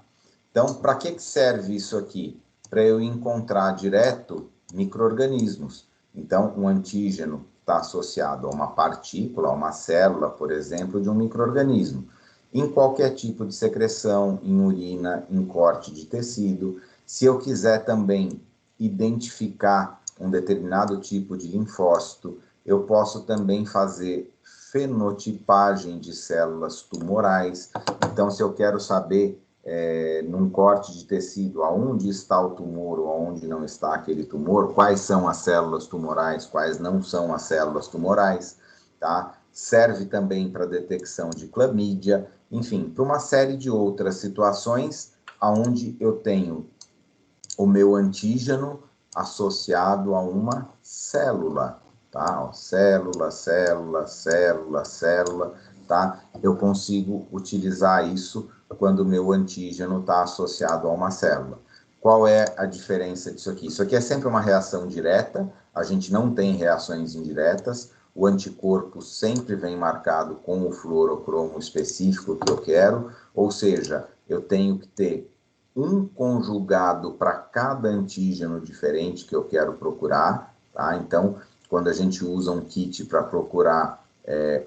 Então, para que serve isso aqui? Para eu encontrar direto micro-organismos. Então, um antígeno está associado a uma partícula, a uma célula, por exemplo, de um micro-organismo. Em qualquer tipo de secreção, em urina, em corte de tecido. Se eu quiser também identificar um determinado tipo de linfócito, eu posso também fazer fenotipagem de células tumorais. Então, se eu quero saber, num corte de tecido, aonde está o tumor ou aonde não está aquele tumor, quais são as células tumorais, quais não são as células tumorais, tá? Serve também para detecção de clamídia, enfim, para uma série de outras situações onde eu tenho o meu antígeno associado a uma célula, tá? Ó, célula, célula, célula, célula, tá? Eu consigo utilizar isso quando o meu antígeno está associado a uma célula. Qual é a diferença disso aqui? Isso aqui é sempre uma reação direta, a gente não tem reações indiretas, o anticorpo sempre vem marcado com o fluorocromo específico que eu quero, ou seja, eu tenho que ter um conjugado para cada antígeno diferente que eu quero procurar, tá? Então, quando a gente usa um kit para procurar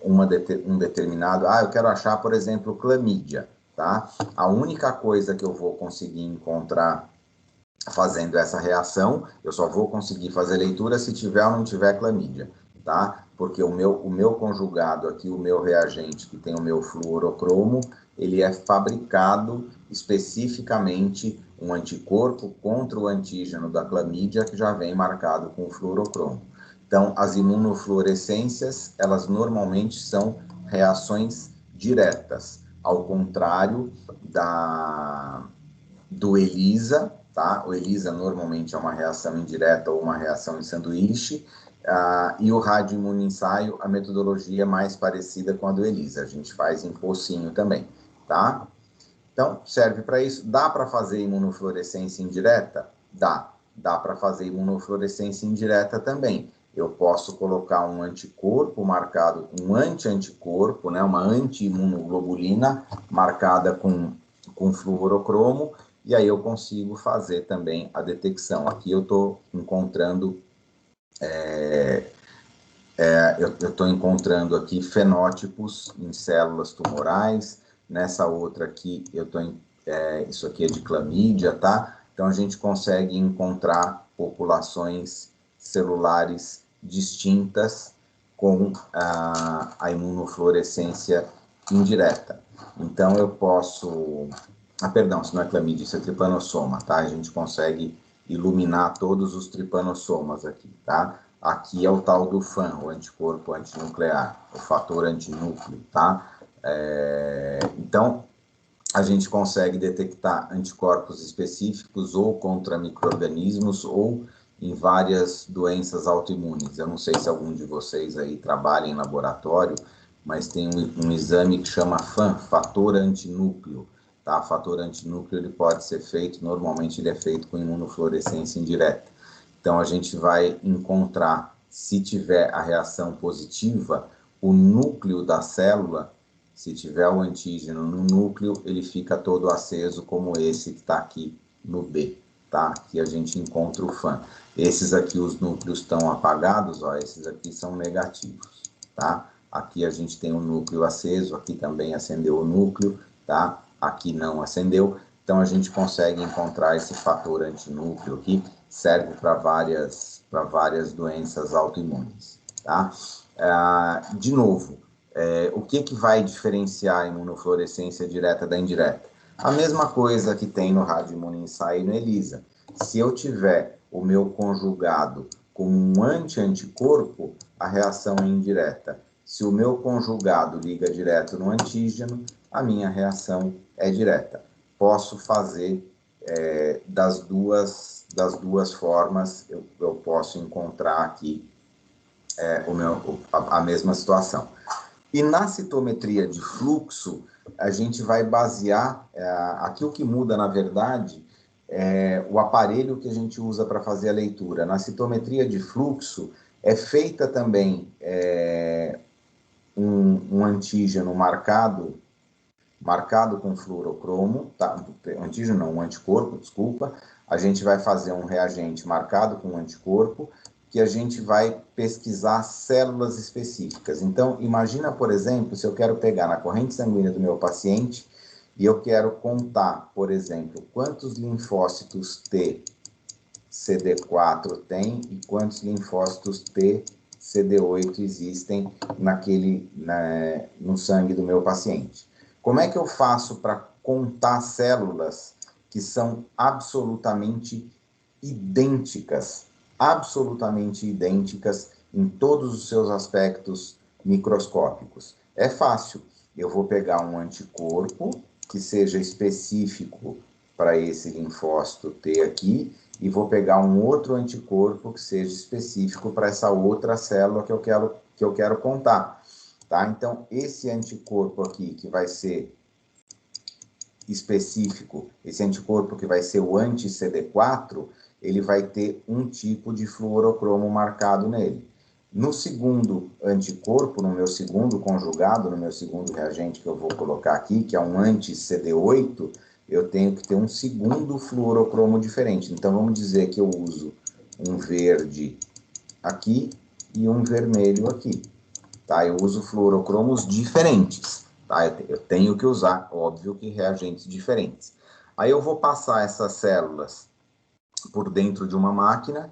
um determinado, eu quero achar, por exemplo, clamídia, tá? A única coisa que eu vou conseguir encontrar fazendo essa reação, eu só vou conseguir fazer leitura se tiver ou não tiver clamídia, tá? Porque o meu conjugado aqui, o meu reagente, que tem o meu fluorocromo, ele é fabricado especificamente um anticorpo contra o antígeno da clamídia, que já vem marcado com o fluorocromo. Então, as imunofluorescências, elas normalmente são reações diretas, ao contrário do ELISA, tá? O ELISA normalmente é uma reação indireta ou uma reação em sanduíche, e o radioimunoensaio, a metodologia é mais parecida com a do ELISA, a gente faz em pocinho também, tá? Então, serve para isso. Dá para fazer imunofluorescência indireta? Dá. Dá para fazer imunofluorescência indireta também. Eu posso colocar um anticorpo marcado, um anti-anticorpo, né, uma anti-imunoglobulina marcada com fluorocromo, e aí eu consigo fazer também a detecção. Aqui eu estou encontrando eu estou encontrando aqui fenótipos em células tumorais. Nessa outra aqui, isso aqui é de clamídia, tá? Então, a gente consegue encontrar populações celulares distintas com a imunofluorescência indireta. Então, eu posso... perdão, isso não é clamídia, isso é tripanossoma, tá? A gente consegue iluminar todos os tripanossomas aqui, tá? Aqui é o tal do FAN, o anticorpo antinuclear, o fator antinúcleo, tá? Então, a gente consegue detectar anticorpos específicos ou contra micro-organismos ou em várias doenças autoimunes. Eu não sei se algum de vocês aí trabalha em laboratório, mas tem um exame que chama FAN, fator antinúcleo, tá? Fator antinúcleo, ele pode ser feito, normalmente ele é feito com imunofluorescência indireta. Então, a gente vai encontrar, se tiver a reação positiva, o núcleo da célula, se tiver o antígeno no núcleo, ele fica todo aceso, como esse que está aqui no B, tá? Aqui a gente encontra o FAN. Esses aqui, os núcleos estão apagados, ó, esses aqui são negativos, tá? Aqui a gente tem o núcleo aceso, aqui também acendeu o núcleo, tá? Aqui não acendeu. Então, a gente consegue encontrar esse fator antinúcleo aqui, serve para várias doenças autoimunes, tá? De novo, o que vai diferenciar a imunofluorescência direta da indireta? A mesma coisa que tem no radioimunoensaio e no ELISA. Se eu tiver o meu conjugado com um anti-anticorpo, a reação é indireta. Se o meu conjugado liga direto no antígeno, a minha reação é direta. Posso fazer das duas formas, eu posso encontrar aqui a mesma situação. E na citometria de fluxo, a gente vai basear, aqui o que muda, na verdade, é o aparelho que a gente usa para fazer a leitura. Na citometria de fluxo, é feita também um antígeno marcado com fluorocromo, tá? Antígeno não, um anticorpo, desculpa. A gente vai fazer um reagente marcado com um anticorpo, que a gente vai pesquisar células específicas. Então, imagina, por exemplo, se eu quero pegar na corrente sanguínea do meu paciente e eu quero contar, por exemplo, quantos linfócitos T CD4 tem e quantos linfócitos T CD8 existem no sangue do meu paciente. Como é que eu faço para contar células que são absolutamente idênticas em todos os seus aspectos microscópicos? É fácil. Eu vou pegar um anticorpo que seja específico para esse linfócito T aqui e vou pegar um outro anticorpo que seja específico para essa outra célula que eu quero contar. Tá? Então, esse anticorpo aqui, que vai ser específico, esse anticorpo que vai ser o anti-CD4, ele vai ter um tipo de fluorocromo marcado nele. No segundo anticorpo, no meu segundo conjugado, no meu segundo reagente que eu vou colocar aqui, que é um anti-CD8, eu tenho que ter um segundo fluorocromo diferente. Então, vamos dizer que eu uso um verde aqui e um vermelho aqui. Tá? Eu uso fluorocromos diferentes. Tá? Eu tenho que usar, óbvio, que reagentes diferentes. Aí eu vou passar essas células por dentro de uma máquina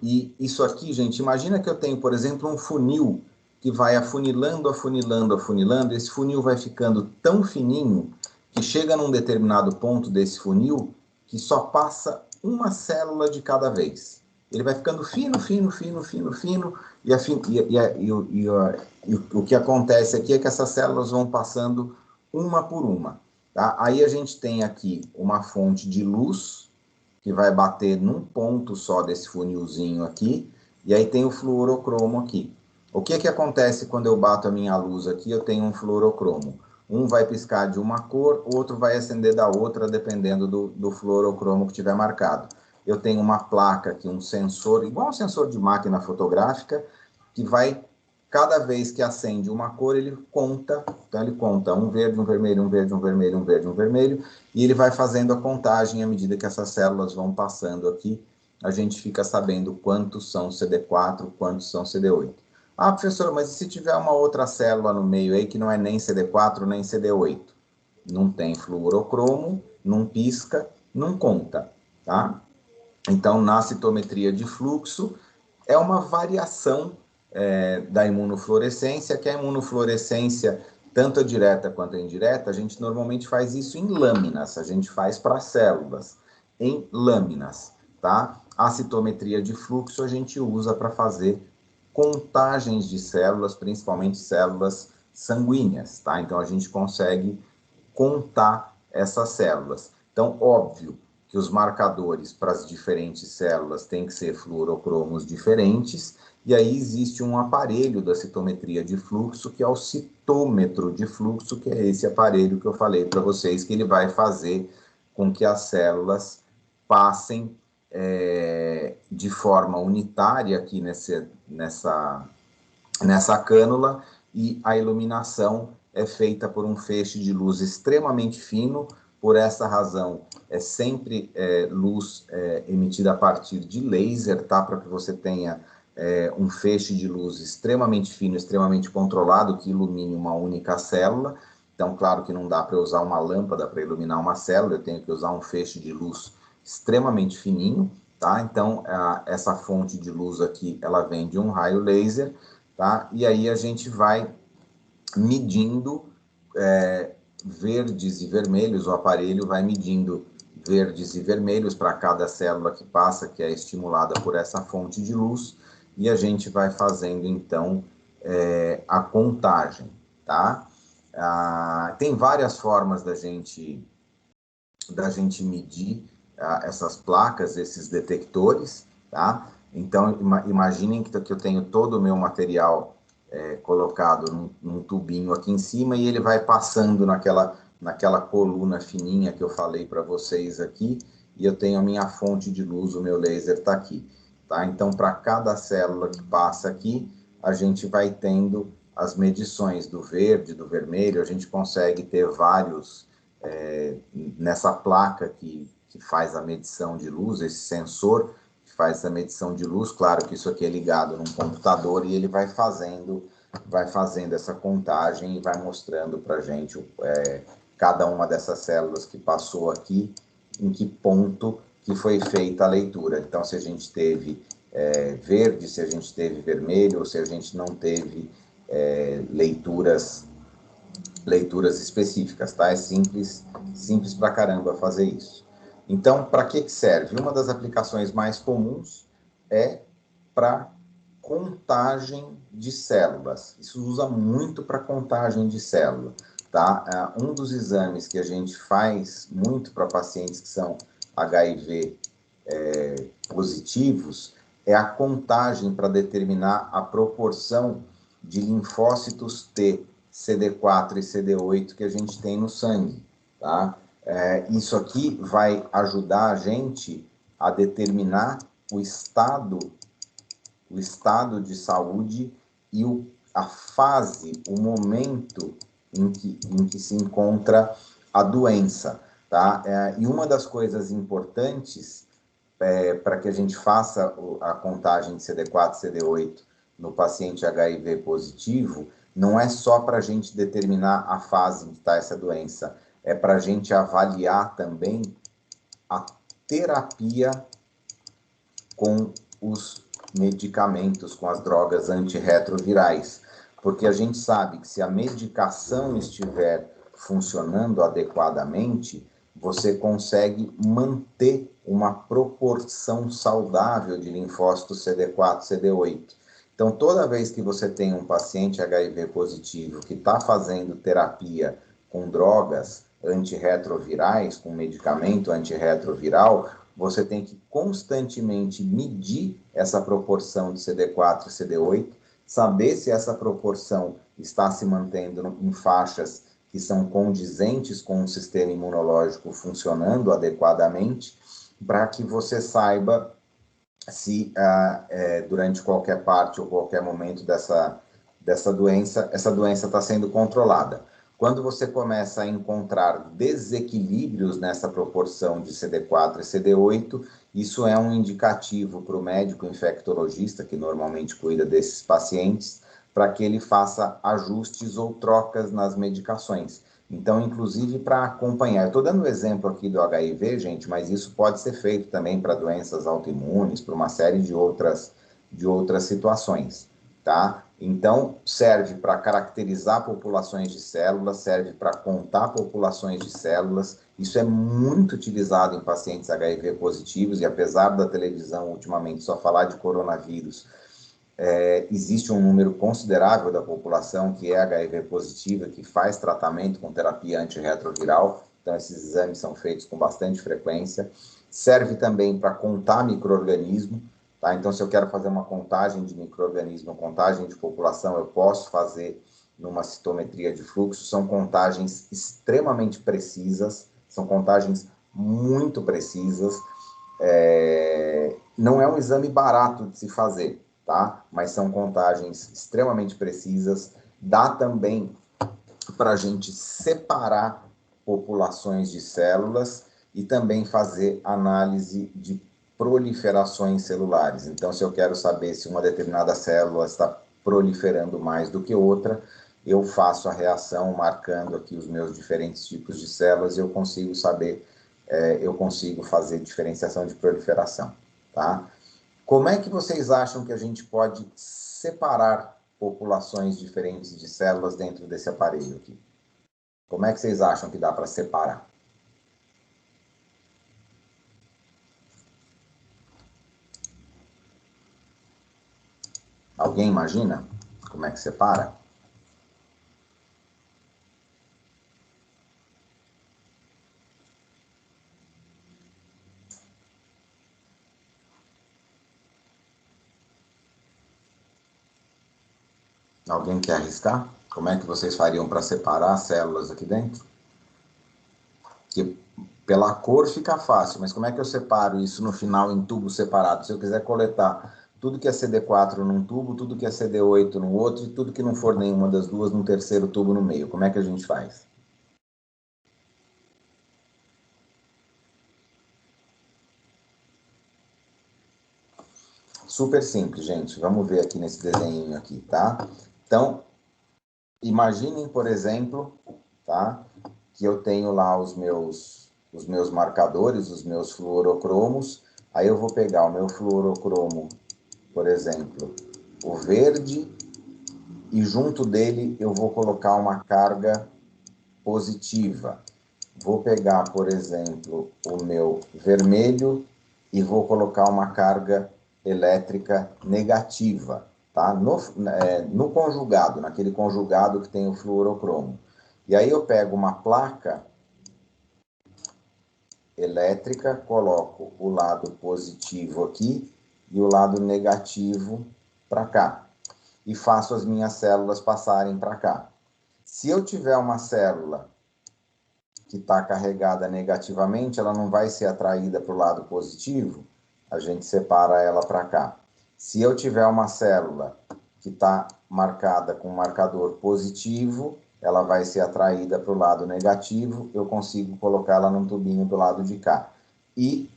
e isso aqui, gente, imagina que eu tenho, por exemplo, um funil que vai afunilando, afunilando, afunilando. Esse funil vai ficando tão fininho que chega num determinado ponto desse funil que só passa uma célula de cada vez. Ele vai ficando fino, fino, fino, fino, fino, e o que acontece aqui é que essas células vão passando uma por uma. Tá? Aí a gente tem aqui uma fonte de luz, que vai bater num ponto só desse funilzinho aqui, e aí tem o fluorocromo aqui. O que que acontece quando eu bato a minha luz aqui? Eu tenho um fluorocromo. Um vai piscar de uma cor, o outro vai acender da outra, dependendo do fluorocromo que tiver marcado. Eu tenho uma placa aqui, um sensor, igual um sensor de máquina fotográfica, que vai, cada vez que acende uma cor, ele conta. Então, ele conta um verde, um vermelho, um verde, um vermelho, um verde, um vermelho, e ele vai fazendo a contagem à medida que essas células vão passando aqui. A gente fica sabendo quantos são CD4, quantos são CD8. Ah, professor, mas e se tiver uma outra célula no meio aí que não é nem CD4 nem CD8? Não tem fluorocromo, não pisca, não conta, tá? Então, na citometria de fluxo, é uma variação da imunofluorescência, que a imunofluorescência, tanto a direta quanto a indireta, a gente normalmente faz isso em lâminas, a gente faz para células, em lâminas, tá? A citometria de fluxo a gente usa para fazer contagens de células, principalmente células sanguíneas, tá? Então, a gente consegue contar essas células. Então, óbvio que os marcadores para as diferentes células têm que ser fluorocromos diferentes, e aí existe um aparelho da citometria de fluxo, que é o citômetro de fluxo, que é esse aparelho que eu falei para vocês, que ele vai fazer com que as células passem de forma unitária aqui nessa cânula, e a iluminação é feita por um feixe de luz extremamente fino. Por essa razão, é sempre luz emitida a partir de laser, tá? Para que você tenha um feixe de luz extremamente fino, extremamente controlado, que ilumine uma única célula. Então, claro que não dá para usar uma lâmpada para iluminar uma célula, eu tenho que usar um feixe de luz extremamente fininho, tá? Então, essa fonte de luz aqui, ela vem de um raio laser, tá? E aí a gente vai medindo verdes e vermelhos, o aparelho vai medindo verdes e vermelhos para cada célula que passa, que é estimulada por essa fonte de luz, e a gente vai fazendo, então, a contagem, tá? Tem várias formas da gente medir essas placas, esses detectores, tá? Então, imaginem que eu tenho todo o meu material colocado num tubinho aqui em cima, e ele vai passando naquela coluna fininha que eu falei para vocês aqui, e eu tenho a minha fonte de luz, o meu laser está aqui, tá? Então, para cada célula que passa aqui, a gente vai tendo as medições do verde, do vermelho, a gente consegue ter vários, nessa placa que faz a medição de luz, esse sensor que faz essa medição de luz, claro que isso aqui é ligado num computador e ele vai fazendo essa contagem e vai mostrando para a gente cada uma dessas células que passou aqui, em que ponto que foi feita a leitura. Então, se a gente teve verde, se a gente teve vermelho, ou se a gente não teve leituras específicas, tá? É simples pra caramba fazer isso. Então, para que serve? Uma das aplicações mais comuns é para contagem de células. Isso usa muito para contagem de célula, tá? Um dos exames que a gente faz muito para pacientes que são HIV positivos é a contagem para determinar a proporção de linfócitos T, CD4 e CD8 que a gente tem no sangue, tá? Isso aqui vai ajudar a gente a determinar o estado de saúde e a fase, o momento em que se encontra a doença, tá? E uma das coisas importantes para que a gente faça a contagem de CD4 e CD8 no paciente HIV positivo, não é só para a gente determinar a fase em que está essa doença, é para a gente avaliar também a terapia com os medicamentos, com as drogas antirretrovirais, porque a gente sabe que se a medicação estiver funcionando adequadamente, você consegue manter uma proporção saudável de linfócitos CD4, CD8. Então, toda vez que você tem um paciente HIV positivo que está fazendo terapia com drogas antirretrovirais, com medicamento antirretroviral, você tem que constantemente medir essa proporção de CD4 e CD8, saber se essa proporção está se mantendo em faixas que são condizentes com o sistema imunológico funcionando adequadamente, para que você saiba se durante qualquer parte ou qualquer momento dessa doença, essa doença está sendo controlada. Quando você começa a encontrar desequilíbrios nessa proporção de CD4 e CD8, isso é um indicativo para o médico infectologista, que normalmente cuida desses pacientes, para que ele faça ajustes ou trocas nas medicações. Então, inclusive para acompanhar, eu estou dando o exemplo aqui do HIV, gente, mas isso pode ser feito também para doenças autoimunes, para uma série de outras situações, tá? Então, serve para caracterizar populações de células, serve para contar populações de células. Isso é muito utilizado em pacientes HIV positivos e apesar da televisão ultimamente só falar de coronavírus, existe um número considerável da população que é HIV positiva, que faz tratamento com terapia antirretroviral, então esses exames são feitos com bastante frequência. Serve também para contar micro-organismo, tá? Então, se eu quero fazer uma contagem de micro-organismo, contagem de população, eu posso fazer numa citometria de fluxo, são contagens extremamente precisas, são contagens muito precisas, não é um exame barato de se fazer, tá? Mas são contagens extremamente precisas. Dá também para a gente separar populações de células e também fazer análise de proliferações celulares. Então, se eu quero saber se uma determinada célula está proliferando mais do que outra, eu faço a reação marcando aqui os meus diferentes tipos de células e eu consigo saber, eu consigo fazer diferenciação de proliferação, tá? Como é que vocês acham que a gente pode separar populações diferentes de células dentro desse aparelho aqui? Como é que vocês acham que dá para separar? Alguém imagina como é que separa? Alguém quer arriscar? Como é que vocês fariam para separar as células aqui dentro? Que pela cor fica fácil, mas como é que eu separo isso no final em tubo separado? Se eu quiser coletar tudo que é CD4 num tubo, tudo que é CD8 no outro, e tudo que não for nenhuma das duas no terceiro tubo no meio. Como é que a gente faz? Super simples, gente. Vamos ver aqui nesse desenho aqui, tá? Então, imaginem, por exemplo, tá? Que eu tenho lá os meus marcadores, os meus fluorocromos. Aí eu vou pegar o meu fluorocromo, por exemplo, o verde, e junto dele eu vou colocar uma carga positiva. Vou pegar, por exemplo, o meu vermelho e vou colocar uma carga elétrica negativa, tá? No conjugado, naquele conjugado que tem o fluorocromo. E aí eu pego uma placa elétrica, coloco o lado positivo aqui e o lado negativo para cá. E faço as minhas células passarem para cá. Se eu tiver uma célula que está carregada negativamente, ela não vai ser atraída para o lado positivo, a gente separa ela para cá. Se eu tiver uma célula que está marcada com um marcador positivo, ela vai ser atraída para o lado negativo, eu consigo colocá-la num tubinho do lado de cá. E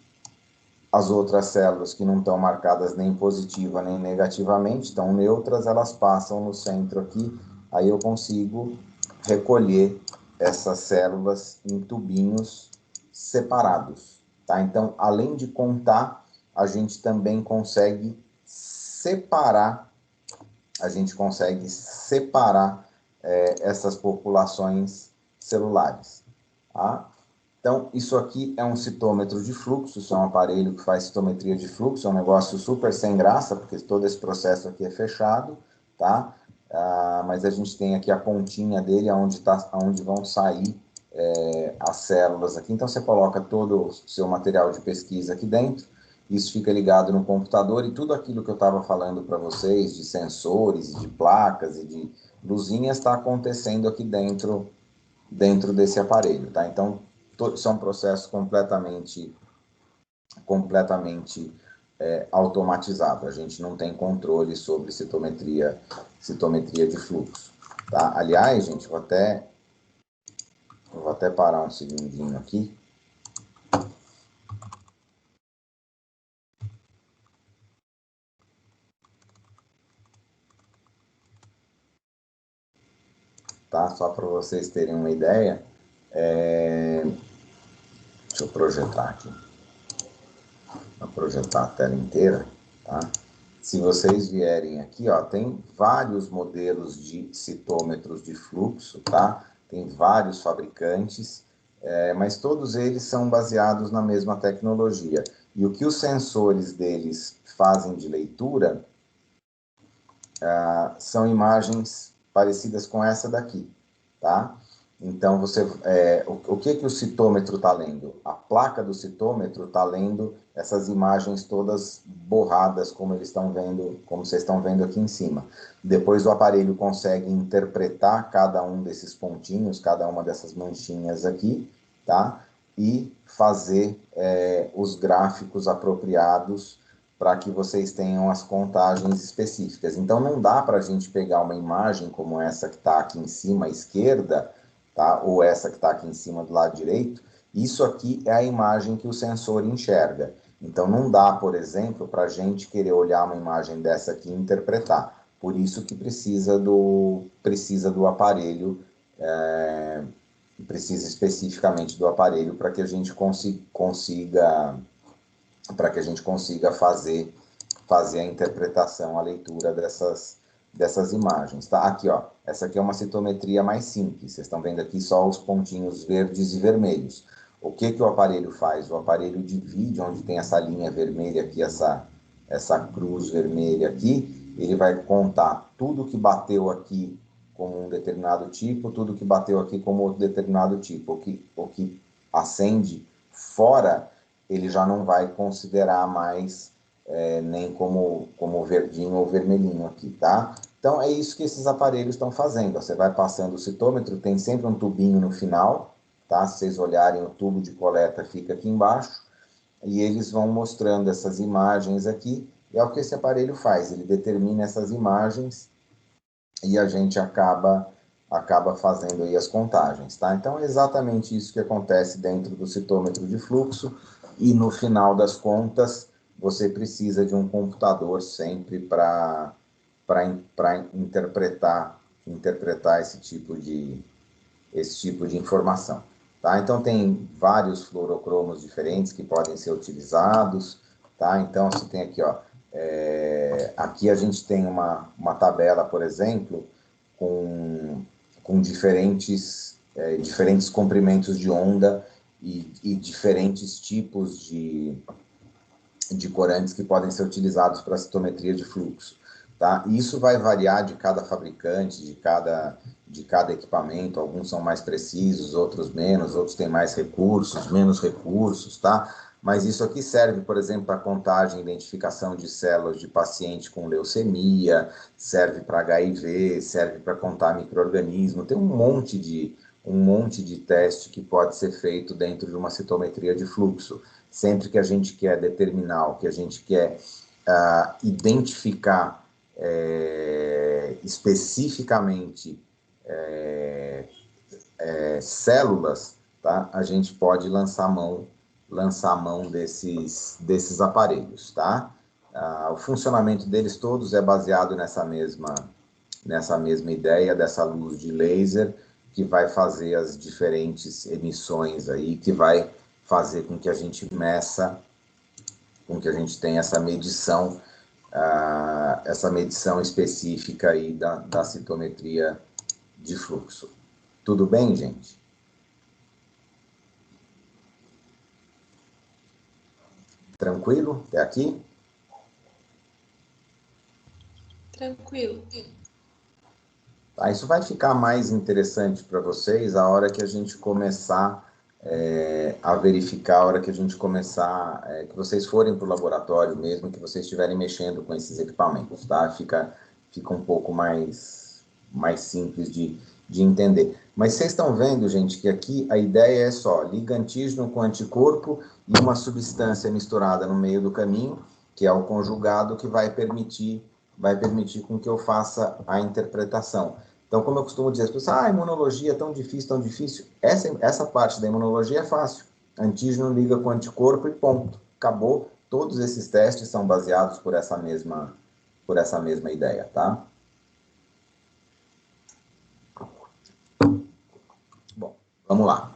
as outras células que não estão marcadas nem positiva nem negativamente, estão neutras, elas passam no centro aqui, aí eu consigo recolher essas células em tubinhos separados, tá? Então, além de contar, a gente também consegue separar, essas populações celulares, tá? Então, isso aqui é um citômetro de fluxo, isso é um aparelho que faz citometria de fluxo, é um negócio super sem graça, porque todo esse processo aqui é fechado, tá? Mas a gente tem aqui a pontinha dele, onde vão sair as células aqui. Então, você coloca todo o seu material de pesquisa aqui dentro, isso fica ligado no computador, e tudo aquilo que eu estava falando para vocês, de sensores, de placas e de luzinhas, está acontecendo aqui dentro desse aparelho, tá? Então, são processos completamente automatizado. A gente não tem controle sobre citometria de fluxo, tá? Aliás, gente, vou até parar um segundinho aqui. Tá? Só para vocês terem uma ideia. Deixa eu projetar aqui. Vou projetar a tela inteira, tá? Se vocês vierem aqui, ó, tem vários modelos de citômetros de fluxo, tá? Tem vários fabricantes, mas todos eles são baseados na mesma tecnologia. E o que os sensores deles fazem de leitura são imagens parecidas com essa daqui, tá? Então, o que o citômetro está lendo? A placa do citômetro está lendo essas imagens todas borradas, como vocês estão vendo aqui em cima. Depois o aparelho consegue interpretar cada um desses pontinhos, cada uma dessas manchinhas aqui, tá? E fazer os gráficos apropriados para que vocês tenham as contagens específicas. Então, não dá para a gente pegar uma imagem como essa que está aqui em cima à esquerda, tá? Ou essa que está aqui em cima do lado direito. Isso aqui é a imagem que o sensor enxerga. Então, não dá, por exemplo, para a gente querer olhar uma imagem dessa aqui e interpretar. Por isso que precisa do aparelho, precisa especificamente do aparelho para que a gente consiga fazer a interpretação, a leitura dessas imagens, tá? Aqui, ó, essa aqui é uma citometria mais simples, vocês estão vendo aqui só os pontinhos verdes e vermelhos. O que o aparelho faz? O aparelho divide, onde tem essa linha vermelha aqui, essa cruz vermelha aqui, ele vai contar tudo que bateu aqui como um determinado tipo, tudo que bateu aqui como outro determinado tipo. O que acende fora, ele já não vai considerar mais nem como verdinho ou vermelhinho aqui, tá? Então, é isso que esses aparelhos estão fazendo. Você vai passando o citômetro, tem sempre um tubinho no final, tá? Se vocês olharem, o tubo de coleta fica aqui embaixo, e eles vão mostrando essas imagens aqui, E é o que esse aparelho faz, ele determina essas imagens e a gente acaba fazendo aí as contagens, tá? Então, é exatamente isso que acontece dentro do citômetro de fluxo e, no final das contas, você precisa de um computador sempre para interpretar esse tipo de informação, tá? Então, tem vários fluorocromos diferentes que podem ser utilizados, tá? Então, você tem aqui, ó, aqui a gente tem uma tabela, por exemplo, com diferentes comprimentos de onda e diferentes tipos de corantes que podem ser utilizados para citometria de fluxo, tá? Isso vai variar de cada fabricante, de cada equipamento. Alguns são mais precisos, outros menos, outros têm mais recursos, menos recursos, tá? Mas isso aqui serve, por exemplo, para contagem e identificação de células de paciente com leucemia, serve para HIV, serve para contar micro-organismo. Tem um monte de teste que pode ser feito dentro de uma citometria de fluxo. Sempre que a gente quer determinar, que a gente quer identificar especificamente células, tá? A gente pode lançar mão desses aparelhos, tá? O funcionamento deles todos é baseado nessa mesma ideia dessa luz de laser que vai fazer as diferentes emissões aí, que vai fazer com que a gente meça, com que a gente tenha essa medição específica aí da citometria de fluxo. Tudo bem, gente? Tranquilo? Até aqui? Tranquilo. Tá, isso vai ficar mais interessante para vocês a hora que a gente começar a verificar, a hora que a gente começar, que vocês forem para o laboratório mesmo, que vocês estiverem mexendo com esses equipamentos, tá? Fica um pouco mais simples de entender. Mas vocês estão vendo, gente, que aqui a ideia é só ligantígeno com anticorpo e uma substância misturada no meio do caminho, que é o conjugado, que vai permitir com que eu faça a interpretação. Então, como eu costumo dizer, as pessoas, imunologia é tão difícil, tão difícil. Essa parte da imunologia é fácil. Antígeno liga com anticorpo e ponto. Acabou. Todos esses testes são baseados por essa mesma ideia, tá? Bom, vamos lá.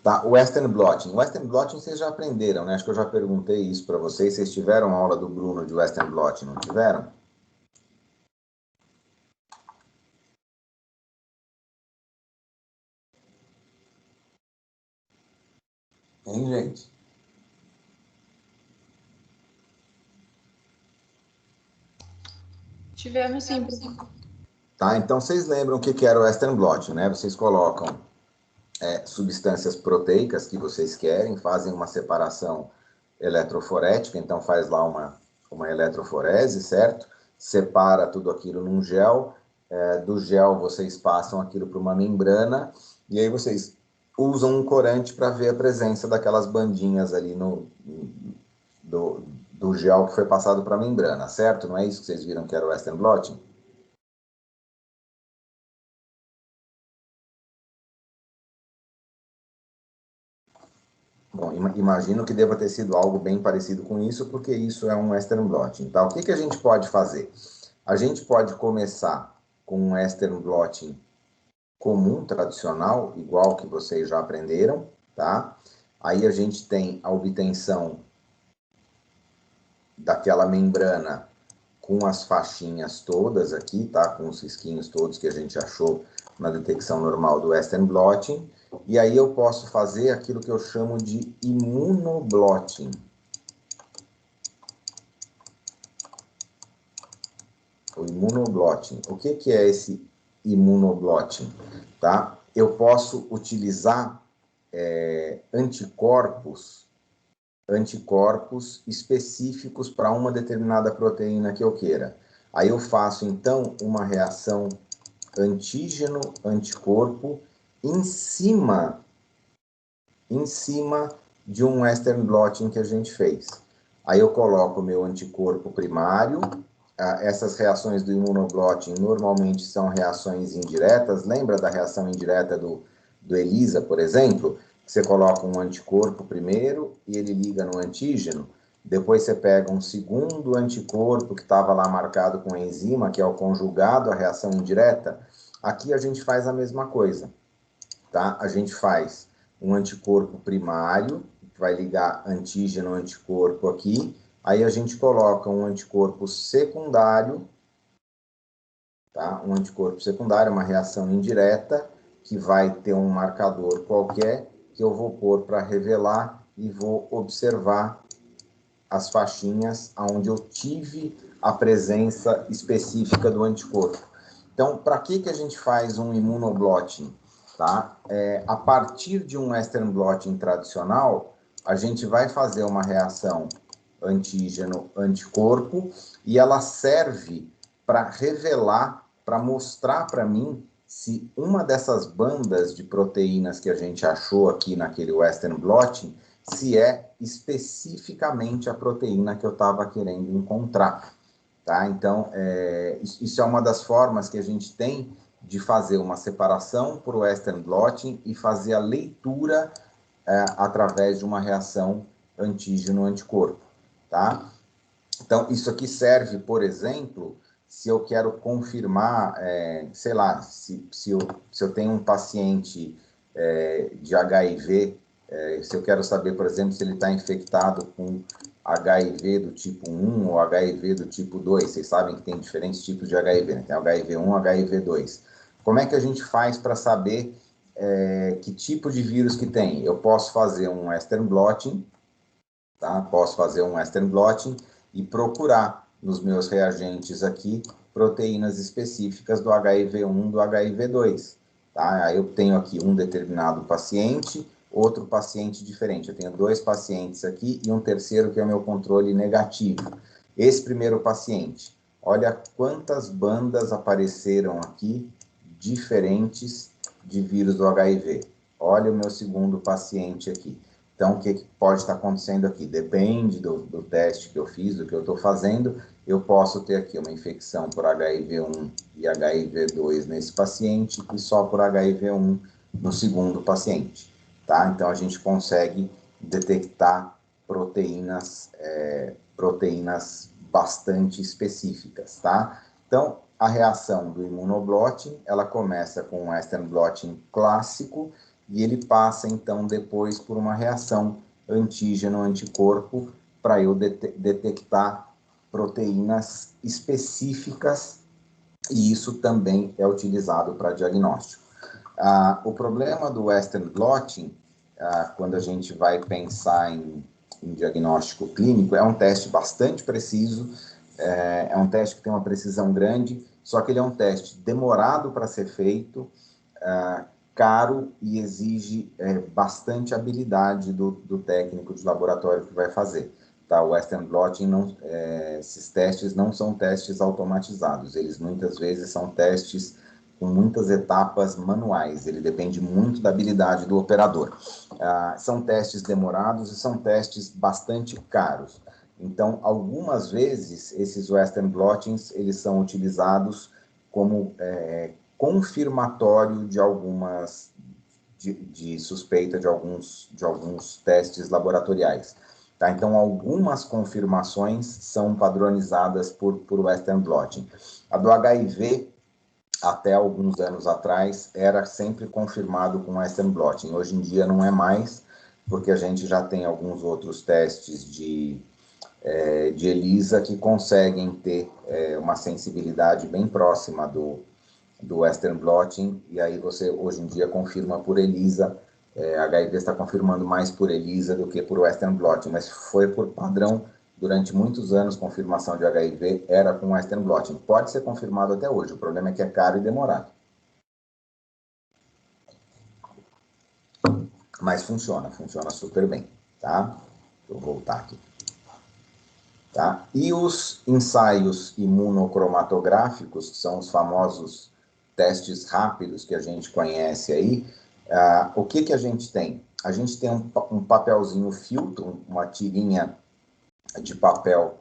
Tá? O Western Blotting. Western Blotting vocês já aprenderam, né? Acho que eu já perguntei isso para vocês. Vocês tiveram aula do Bruno de Western Blotting, não tiveram? Hein, gente? Tivemos sim, professor. Tá? Então, vocês lembram o que era o Western Blotting, né? Vocês colocam substâncias proteicas que vocês querem, fazem uma separação eletroforética, então faz lá uma eletroforese, certo? Separa tudo aquilo num gel, do gel vocês passam aquilo para uma membrana, e aí vocês usam um corante para ver a presença daquelas bandinhas ali do gel que foi passado para a membrana, certo? Não é isso que vocês viram que era o Western Blotting? Bom, imagino que deva ter sido algo bem parecido com isso, porque isso é um Western Blotting. Tá? O que a gente pode fazer? A gente pode começar com um Western Blotting comum, tradicional, igual que vocês já aprenderam, tá? Aí a gente tem a obtenção daquela membrana com as faixinhas todas aqui, tá? Com os risquinhos todos que a gente achou na detecção normal do Western Blotting. E aí eu posso fazer aquilo que eu chamo de imunoblotting. O imunoblotting. O que é esse imunoblotting? Tá? Eu posso utilizar anticorpos específicos para uma determinada proteína que eu queira. Aí eu faço, então, uma reação antígeno-anticorpo em cima de um Western Blotting que a gente fez. Aí eu coloco o meu anticorpo primário. Essas reações do imunoblotting normalmente são reações indiretas. Lembra da reação indireta do ELISA, por exemplo? Você coloca um anticorpo primeiro e ele liga no antígeno. Depois você pega um segundo anticorpo que estava lá marcado com enzima, que é o conjugado à reação indireta. Aqui a gente faz a mesma coisa, tá? A gente faz um anticorpo primário, que vai ligar antígeno-anticorpo aqui. Aí a gente coloca um anticorpo secundário, tá? Um anticorpo secundário, uma reação indireta, que vai ter um marcador qualquer, que eu vou pôr para revelar e vou observar as faixinhas onde eu tive a presença específica do anticorpo. Então, para que a gente faz um imunoblotting? Tá? A partir de um Western blotting tradicional, a gente vai fazer uma reação antígeno-anticorpo e ela serve para revelar, para mostrar para mim se uma dessas bandas de proteínas que a gente achou aqui naquele Western blotting, se é especificamente a proteína que eu estava querendo encontrar. Tá? Então, isso é uma das formas que a gente tem de fazer uma separação por Western blotting e fazer a leitura através de uma reação antígeno-anticorpo. Tá? Então, isso aqui serve, por exemplo, se eu quero confirmar, sei lá, se eu tenho um paciente de HIV, se eu quero saber, por exemplo, se ele está infectado com HIV do tipo 1 ou HIV do tipo 2, vocês sabem que tem diferentes tipos de HIV, né? Tem HIV1, HIV2. Como é que a gente faz para saber que tipo de vírus que tem? Eu posso fazer um Western blotting, tá? Posso fazer um Western blotting e procurar nos meus reagentes aqui proteínas específicas do HIV1, do HIV2. Tá? Aí eu tenho aqui um determinado paciente, outro paciente diferente. Eu tenho 2 pacientes aqui e um terceiro que é o meu controle negativo. Esse primeiro paciente, olha quantas bandas apareceram aqui diferentes de vírus do HIV. Olha o meu segundo paciente aqui. Então, o que pode estar acontecendo aqui? Depende do teste que eu fiz, do que eu estou fazendo. Eu posso ter aqui uma infecção por HIV1 e HIV2 nesse paciente e só por HIV1 no segundo paciente. Tá? Então, a gente consegue detectar proteínas bastante específicas. Tá? Então, a reação do imunoblotting, ela começa com um Western blotting clássico, e ele passa, então, depois por uma reação antígeno-anticorpo para eu detectar proteínas específicas, e isso também é utilizado para diagnóstico. O problema do Western blotting, quando a gente vai pensar em diagnóstico clínico, é um teste bastante preciso, é um teste que tem uma precisão grande, só que ele é um teste demorado para ser feito, caro e exige bastante habilidade do técnico de laboratório que vai fazer. Tá? O Western blotting, esses testes não são testes automatizados, eles muitas vezes são testes com muitas etapas manuais, ele depende muito da habilidade do operador. São testes demorados e são testes bastante caros. Então, algumas vezes, esses Western blottings, eles são utilizados como confirmatório de algumas de suspeita de alguns testes laboratoriais. Tá? Então, algumas confirmações são padronizadas por Western blotting. A do HIV, até alguns anos atrás, era sempre confirmado com Western blotting. Hoje em dia não é mais, porque a gente já tem alguns outros testes de ELISA que conseguem ter uma sensibilidade bem próxima do Western blotting, e aí você hoje em dia confirma por ELISA. HIV está confirmando mais por ELISA do que por Western blotting, mas foi por padrão durante muitos anos. Confirmação de HIV era com Western blotting. Pode ser confirmado até hoje, o problema é que é caro e demorado. Mas funciona super bem, tá? Vou voltar aqui. Tá? E os ensaios imunocromatográficos, que são os famosos testes rápidos que a gente conhece aí, o que a gente tem? A gente tem um papelzinho filtro, uma tirinha de papel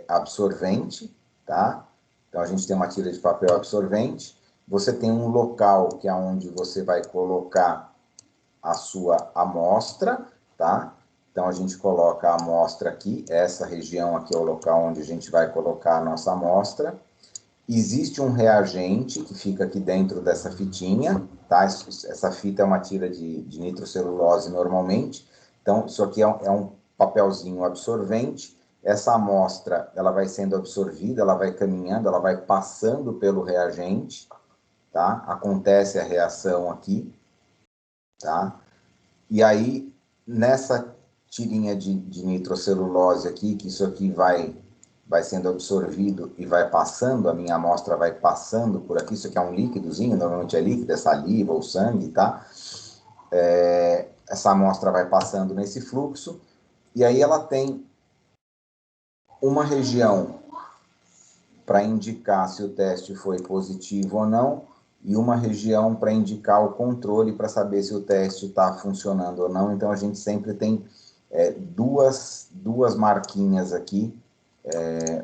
absorvente, tá? Então, a gente tem uma tira de papel absorvente. Você tem um local que é onde você vai colocar a sua amostra, tá? Então, a gente coloca a amostra aqui. Essa região aqui é o local onde a gente vai colocar a nossa amostra. Existe um reagente que fica aqui dentro dessa fitinha, tá? Essa fita é uma tira de nitrocelulose normalmente. Então, isso aqui é um papelzinho absorvente. Essa amostra, ela vai sendo absorvida, ela vai caminhando, ela vai passando pelo reagente, tá? Acontece a reação aqui, tá? E aí, nessa tirinha de nitrocelulose aqui, que isso aqui vai sendo absorvido e vai passando, a minha amostra vai passando por aqui, isso aqui é um líquidozinho, normalmente é líquido, é saliva ou sangue, tá? Essa amostra vai passando nesse fluxo, e aí ela tem uma região para indicar se o teste foi positivo ou não, e uma região para indicar o controle para saber se o teste está funcionando ou não. Então a gente sempre tem duas marquinhas aqui,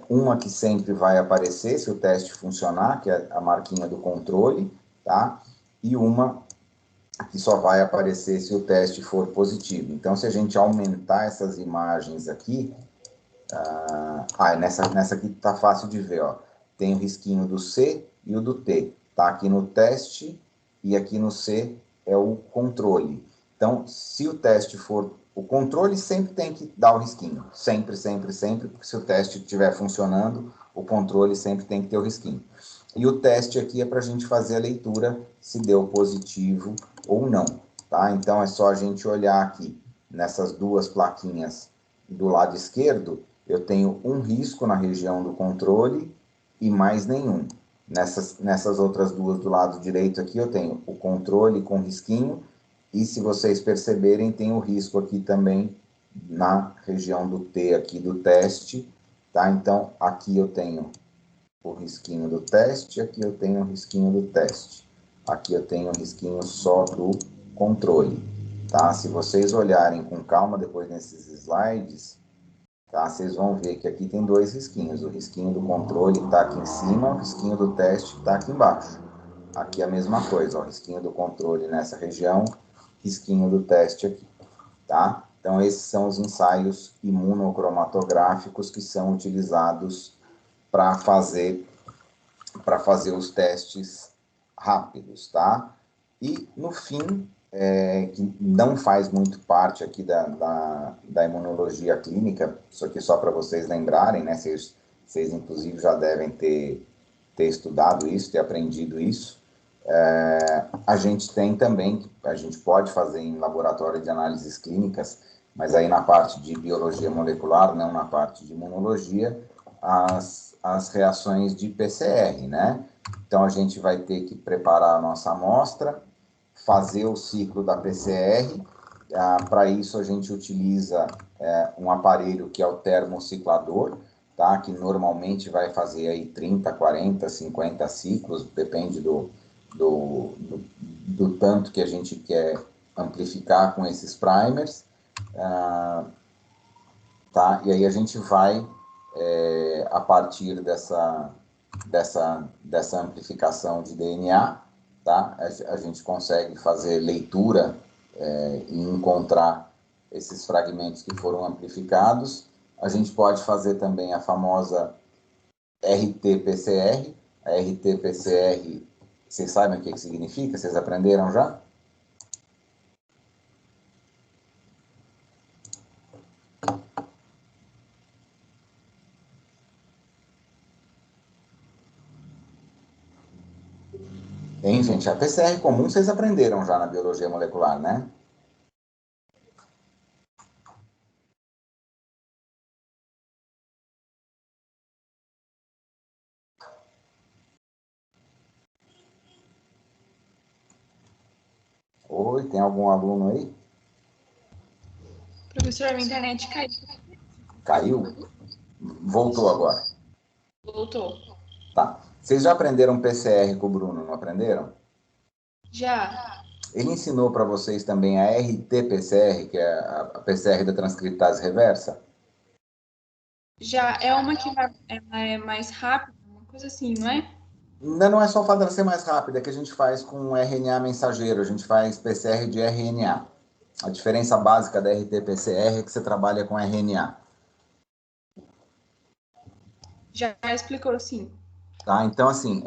uma que sempre vai aparecer se o teste funcionar, que é a marquinha do controle, tá? E uma que só vai aparecer se o teste for positivo. Então, se a gente aumentar essas imagens aqui, nessa aqui tá fácil de ver, ó. Tem o risquinho do C e o do T. Tá aqui no teste e aqui no C é o controle. Então, se o teste for... O controle sempre tem que dar o risquinho. Sempre, sempre, sempre, porque se o teste estiver funcionando, o controle sempre tem que ter o risquinho. E o teste aqui é para a gente fazer a leitura se deu positivo ou não, tá? Então, é só a gente olhar aqui nessas duas plaquinhas do lado esquerdo, eu tenho um risco na região do controle e mais nenhum. Nessas outras duas do lado direito aqui, eu tenho o controle com risquinho, e se vocês perceberem, tem o risco aqui também na região do T aqui do teste, tá? Então, aqui eu tenho o risquinho do teste, aqui eu tenho o risquinho do teste. Aqui eu tenho o risquinho só do controle, tá? Se vocês olharem com calma depois nesses slides, tá? Vocês vão ver que aqui tem dois risquinhos. O risquinho do controle está aqui em cima, o risquinho do teste está aqui embaixo. Aqui a mesma coisa, ó, risquinho do controle nessa região, risquinho do teste aqui, tá? Então, esses são os ensaios imunocromatográficos que são utilizados para fazer os testes rápidos, tá? E, no fim, que não faz muito parte aqui da imunologia clínica, isso aqui só para vocês lembrarem, né? Vocês, inclusive, já devem ter estudado isso, ter aprendido isso. A gente tem também, a gente pode fazer em laboratório de análises clínicas, mas aí na parte de biologia molecular, não na parte de imunologia, as reações de PCR, né? Então, a gente vai ter que preparar a nossa amostra, fazer o ciclo da PCR. Para isso, a gente utiliza um aparelho que é o termociclador, tá? Que normalmente vai fazer aí 30, 40, 50 ciclos, depende do tanto que a gente quer amplificar com esses primers. Tá? E aí a gente vai, a partir dessa amplificação de DNA, tá? A gente consegue fazer leitura e encontrar esses fragmentos que foram amplificados. A gente pode fazer também a famosa RT-PCR. A RT-PCR, vocês sabem o que significa? Vocês aprenderam já? Hein, gente? A PCR comum vocês aprenderam já na biologia molecular, né? Oi, tem algum aluno aí? Professor, minha internet caiu. Caiu? Voltou agora. Voltou. Tá. Vocês já aprenderam PCR com o Bruno, não aprenderam? Já. Ele ensinou para vocês também a RT-PCR, que é a PCR da transcriptase reversa? Já é uma que ela é mais rápida, uma coisa assim, não é? Ainda não é só o fato dela ser mais rápida, é que a gente faz com RNA mensageiro, a gente faz PCR de RNA. A diferença básica da RT-PCR é que você trabalha com RNA. Já explicou, sim. Tá? Então, assim,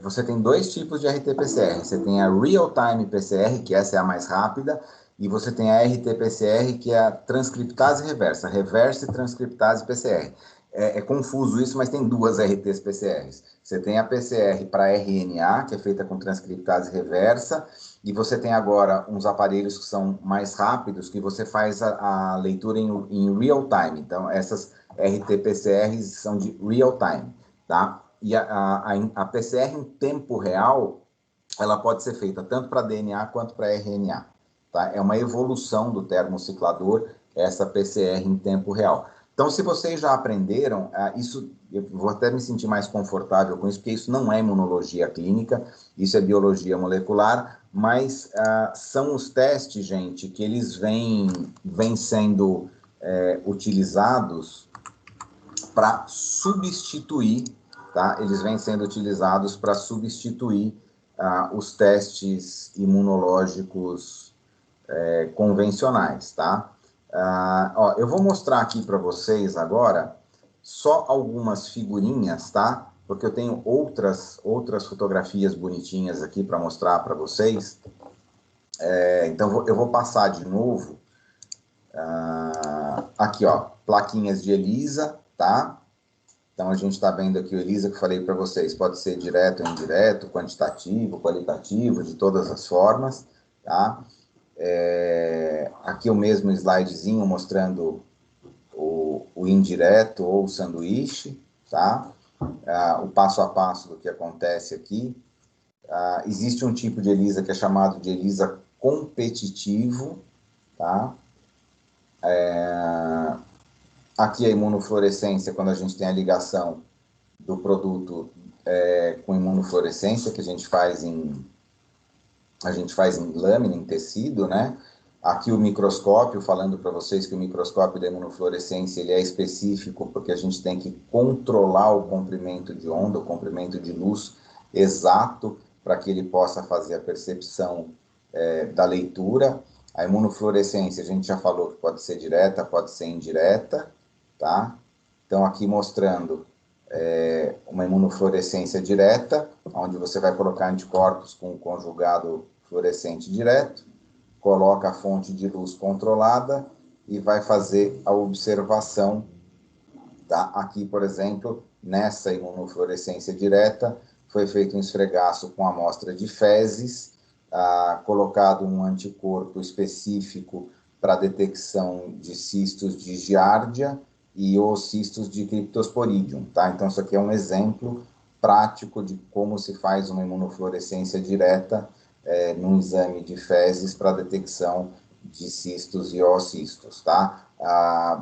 você tem dois tipos de RT-PCR. Você tem a Real-Time PCR, que essa é a mais rápida, e você tem a RT-PCR, que é a transcriptase reversa, reverse transcriptase PCR. É confuso isso, mas tem duas RTs PCRs. Você tem a PCR para RNA, que é feita com transcriptase reversa, e você tem agora uns aparelhos que são mais rápidos, que você faz a leitura em real time. Então, essas RT-PCRs são de real time. Tá? E a PCR em tempo real, ela pode ser feita tanto para DNA quanto para RNA. Tá? É uma evolução do termociclador, essa PCR em tempo real. Então, se vocês já aprenderam, isso, eu vou até me sentir mais confortável com isso, porque isso não é imunologia clínica, isso é biologia molecular, mas são os testes, gente, que eles vêm sendo utilizados para substituir, tá? Eles vêm sendo utilizados para substituir os testes imunológicos convencionais, tá? Eu vou mostrar aqui para vocês agora só algumas figurinhas, tá? Porque eu tenho outras fotografias bonitinhas aqui para mostrar para vocês. Então eu vou passar de novo. Aqui, ó, plaquinhas de ELISA, tá? Então, a gente está vendo aqui o ELISA que eu falei para vocês, pode ser direto ou indireto, quantitativo, qualitativo, de todas as formas, tá? Aqui o mesmo slidezinho mostrando o indireto ou o sanduíche, tá? O passo a passo do que acontece aqui. Existe um tipo de ELISA que é chamado de ELISA competitivo, tá? Aqui a imunofluorescência, quando a gente tem a ligação do produto com imunofluorescência, que a gente faz em lâmina, em tecido, né? Aqui o microscópio, falando para vocês que o microscópio da imunofluorescência ele é específico porque a gente tem que controlar o comprimento de onda, o comprimento de luz exato para que ele possa fazer a percepção da leitura. A imunofluorescência, a gente já falou que pode ser direta, pode ser indireta, tá? Então, aqui mostrando uma imunofluorescência direta, onde você vai colocar anticorpos com conjugado fluorescente direto, coloca a fonte de luz controlada e vai fazer a observação. Tá? Aqui, por exemplo, nessa imunofluorescência direta, foi feito um esfregaço com amostra de fezes, colocado um anticorpo específico para detecção de cistos de Giardia e os cistos de Cryptosporidium, tá? Então, isso aqui é um exemplo prático de como se faz uma imunofluorescência direta num exame de fezes para detecção de cistos e oocistos, tá?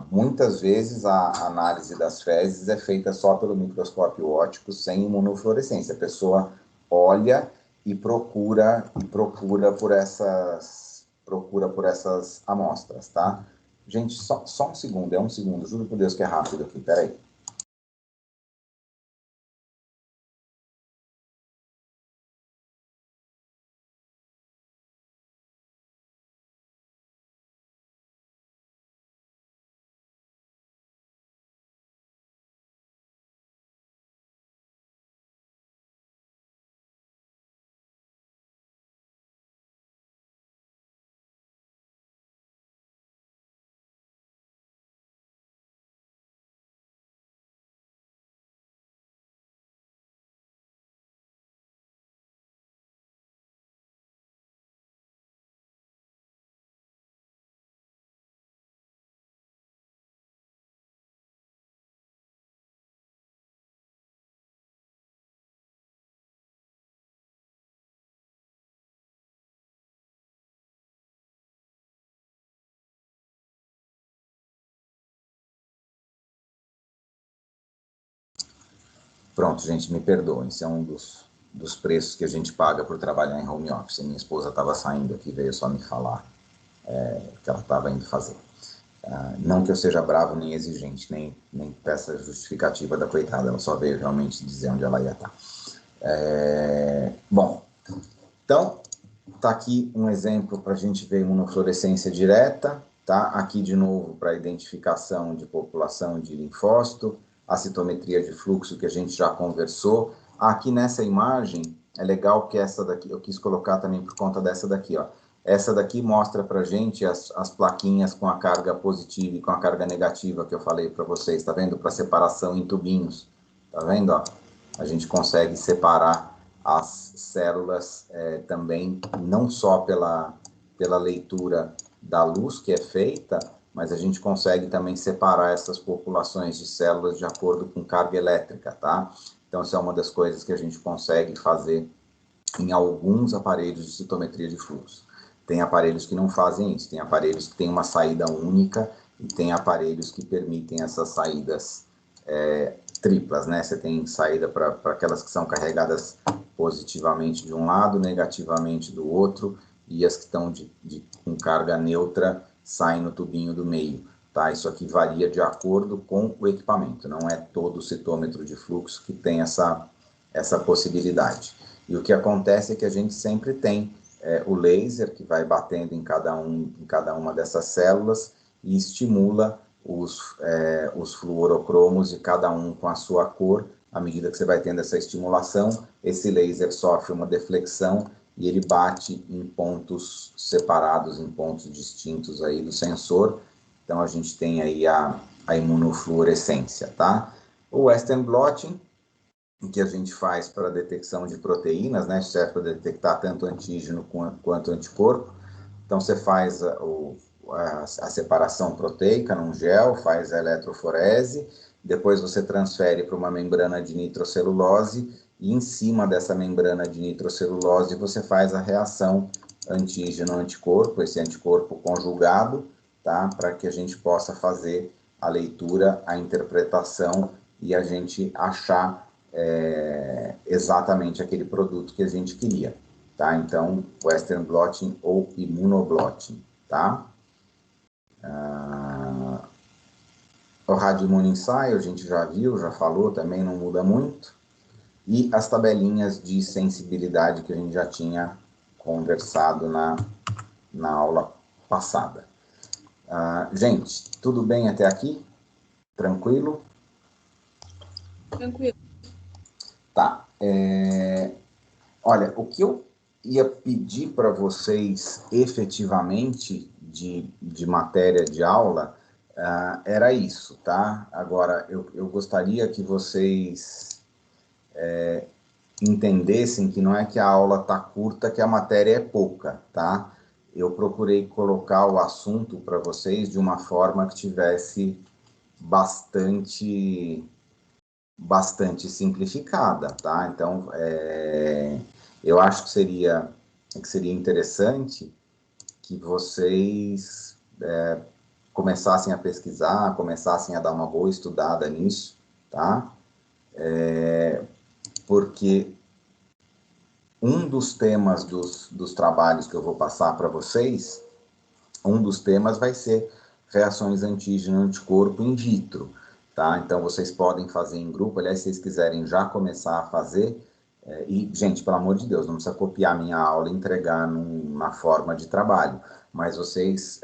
Muitas vezes a análise das fezes é feita só pelo microscópio óptico, sem imunofluorescência. A pessoa olha e procura por essas amostras, tá? Gente, só um segundo, é um segundo, juro por Deus que é rápido aqui, peraí. Pronto, gente, me perdoem, esse é um dos preços que a gente paga por trabalhar em home office. Minha esposa estava saindo aqui, veio só me falar que ela estava indo fazer. Não que eu seja bravo nem exigente, nem peça justificativa da coitada, ela só veio realmente dizer onde ela ia estar. Bom, então, está aqui um exemplo para a gente ver imunofluorescência direta, tá? Aqui de novo para identificação de população de linfócito, a citometria de fluxo que a gente já conversou. Aqui nessa imagem, é legal que essa daqui, eu quis colocar também por conta dessa daqui, ó. Essa daqui mostra para a gente as plaquinhas com a carga positiva e com a carga negativa que eu falei para vocês, tá vendo? Para separação em tubinhos, tá vendo, ó? A gente consegue separar as células também, não só pela leitura da luz que é feita, mas a gente consegue também separar essas populações de células de acordo com carga elétrica, tá? Então, essa é uma das coisas que a gente consegue fazer em alguns aparelhos de citometria de fluxo. Tem aparelhos que não fazem isso, tem aparelhos que têm uma saída única e tem aparelhos que permitem essas saídas triplas, né? Você tem saída para aquelas que são carregadas positivamente de um lado, negativamente do outro, e as que estão com carga neutra saem no tubinho do meio, tá? Isso aqui varia de acordo com o equipamento, não é todo o citômetro de fluxo que tem essa possibilidade. E o que acontece é que a gente sempre tem o laser que vai batendo em cada uma dessas células e estimula os fluorocromos de cada um com a sua cor. À medida que você vai tendo essa estimulação, esse laser sofre uma deflexão e ele bate em pontos separados, em pontos distintos aí do sensor. Então, a gente tem aí a imunofluorescência, tá? O Western blotting, que a gente faz para detecção de proteínas, né? Serve para detectar tanto antígeno quanto anticorpo. Então, você faz a separação proteica num gel, faz a eletroforese, depois você transfere para uma membrana de nitrocelulose e em cima dessa membrana de nitrocelulose você faz a reação antígeno-anticorpo, esse anticorpo conjugado, tá? Para que a gente possa fazer a leitura, a interpretação e a gente achar exatamente aquele produto que a gente queria, tá? Então, Western blotting ou imunoblotting, tá? O radioimunoensaio a gente já viu, já falou, também não muda muito. E as tabelinhas de sensibilidade que a gente já tinha conversado na aula passada. Gente, tudo bem até aqui? Tranquilo? Tranquilo. Tá. Olha, o que eu ia pedir para vocês efetivamente de matéria de aula era isso, tá? Agora, eu gostaria que vocês entendessem que não é que a aula está curta, que a matéria é pouca, tá? Eu procurei colocar o assunto para vocês de uma forma que tivesse bastante simplificada, tá? Então, eu acho que seria interessante que vocês começassem a pesquisar, começassem a dar uma boa estudada nisso, tá? Porque um dos temas dos trabalhos que eu vou passar para vocês, um dos temas vai ser reações antígeno-anticorpo in vitro, tá? Então, vocês podem fazer em grupo, aliás, se vocês quiserem já começar a fazer, e, gente, pelo amor de Deus, não precisa copiar minha aula e entregar numa forma de trabalho, mas vocês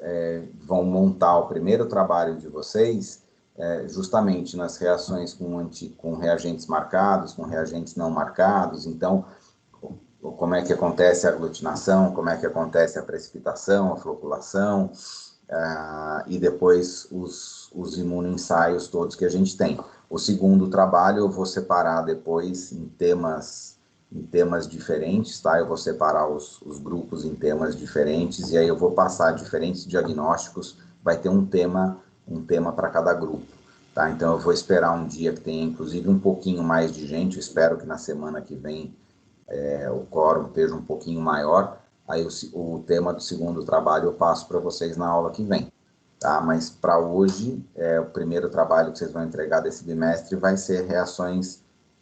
vão montar o primeiro trabalho de vocês justamente nas reações com reagentes marcados, com reagentes não marcados. Então, como é que acontece a aglutinação, como é que acontece a precipitação, a floculação, e depois os imunoensaios todos que a gente tem. O segundo trabalho eu vou separar depois em temas diferentes, tá? Eu vou separar os grupos em temas diferentes e aí eu vou passar diferentes diagnósticos, vai ter um tema para cada grupo, tá? Então eu vou esperar um dia que tenha inclusive um pouquinho mais de gente, eu espero que na semana que vem o quórum esteja um pouquinho maior, aí o tema do segundo trabalho eu passo para vocês na aula que vem, tá? Mas para hoje, o primeiro trabalho que vocês vão entregar desse bimestre vai ser reações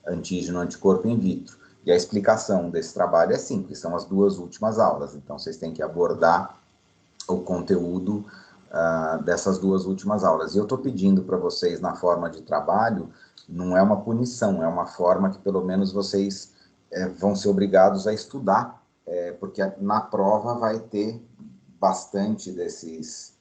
antígeno-anticorpo in vitro. E a explicação desse trabalho é simples, são as duas últimas aulas, então vocês têm que abordar o conteúdo dessas 2 últimas aulas. E eu estou pedindo para vocês, na forma de trabalho, não é uma punição, é uma forma que pelo menos vocês vão ser obrigados a estudar, porque na prova vai ter bastante desses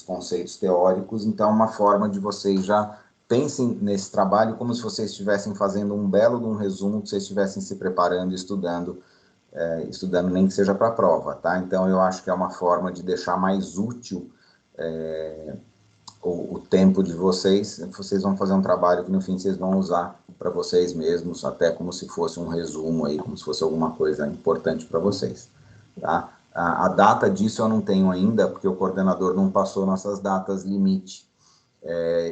conceitos teóricos, então é uma forma de vocês já pensem nesse trabalho como se vocês estivessem fazendo um belo de um resumo, que vocês estivessem se preparando e estudando nem que seja para a prova, tá? Então eu acho que é uma forma de deixar mais útil o tempo de vocês vão fazer um trabalho que no fim vocês vão usar para vocês mesmos, até como se fosse um resumo aí, como se fosse alguma coisa importante para vocês, tá? A data disso eu não tenho ainda, porque o coordenador não passou nossas datas limite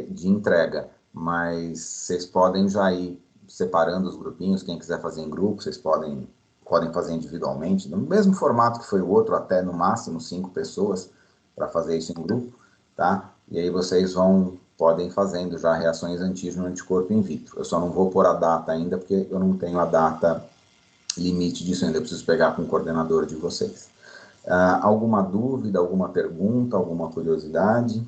de entrega, mas vocês podem já ir separando os grupinhos, quem quiser fazer em grupo, vocês podem fazer individualmente, no mesmo formato que foi o outro, até no máximo 5 pessoas, para fazer isso em grupo, tá? E aí vocês podem fazendo já reações antígeno-anticorpo in vitro. Eu só não vou pôr a data ainda, porque eu não tenho a data limite disso ainda, eu preciso pegar com o coordenador de vocês. Alguma dúvida, alguma pergunta, alguma curiosidade?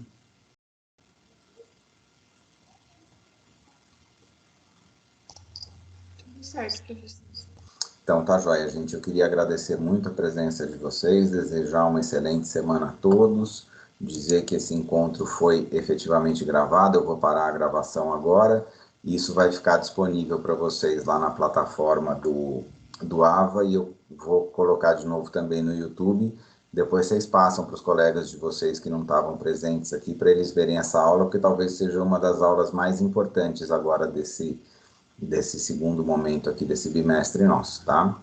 Tudo certo, professor. Então, tá joia, gente. Eu queria agradecer muito a presença de vocês, desejar uma excelente semana a todos, dizer que esse encontro foi efetivamente gravado, eu vou parar a gravação agora, e isso vai ficar disponível para vocês lá na plataforma do AVA, e eu vou colocar de novo também no YouTube. Depois vocês passam para os colegas de vocês que não estavam presentes aqui, para eles verem essa aula, porque talvez seja uma das aulas mais importantes agora desse segundo momento aqui, desse bimestre nosso, tá?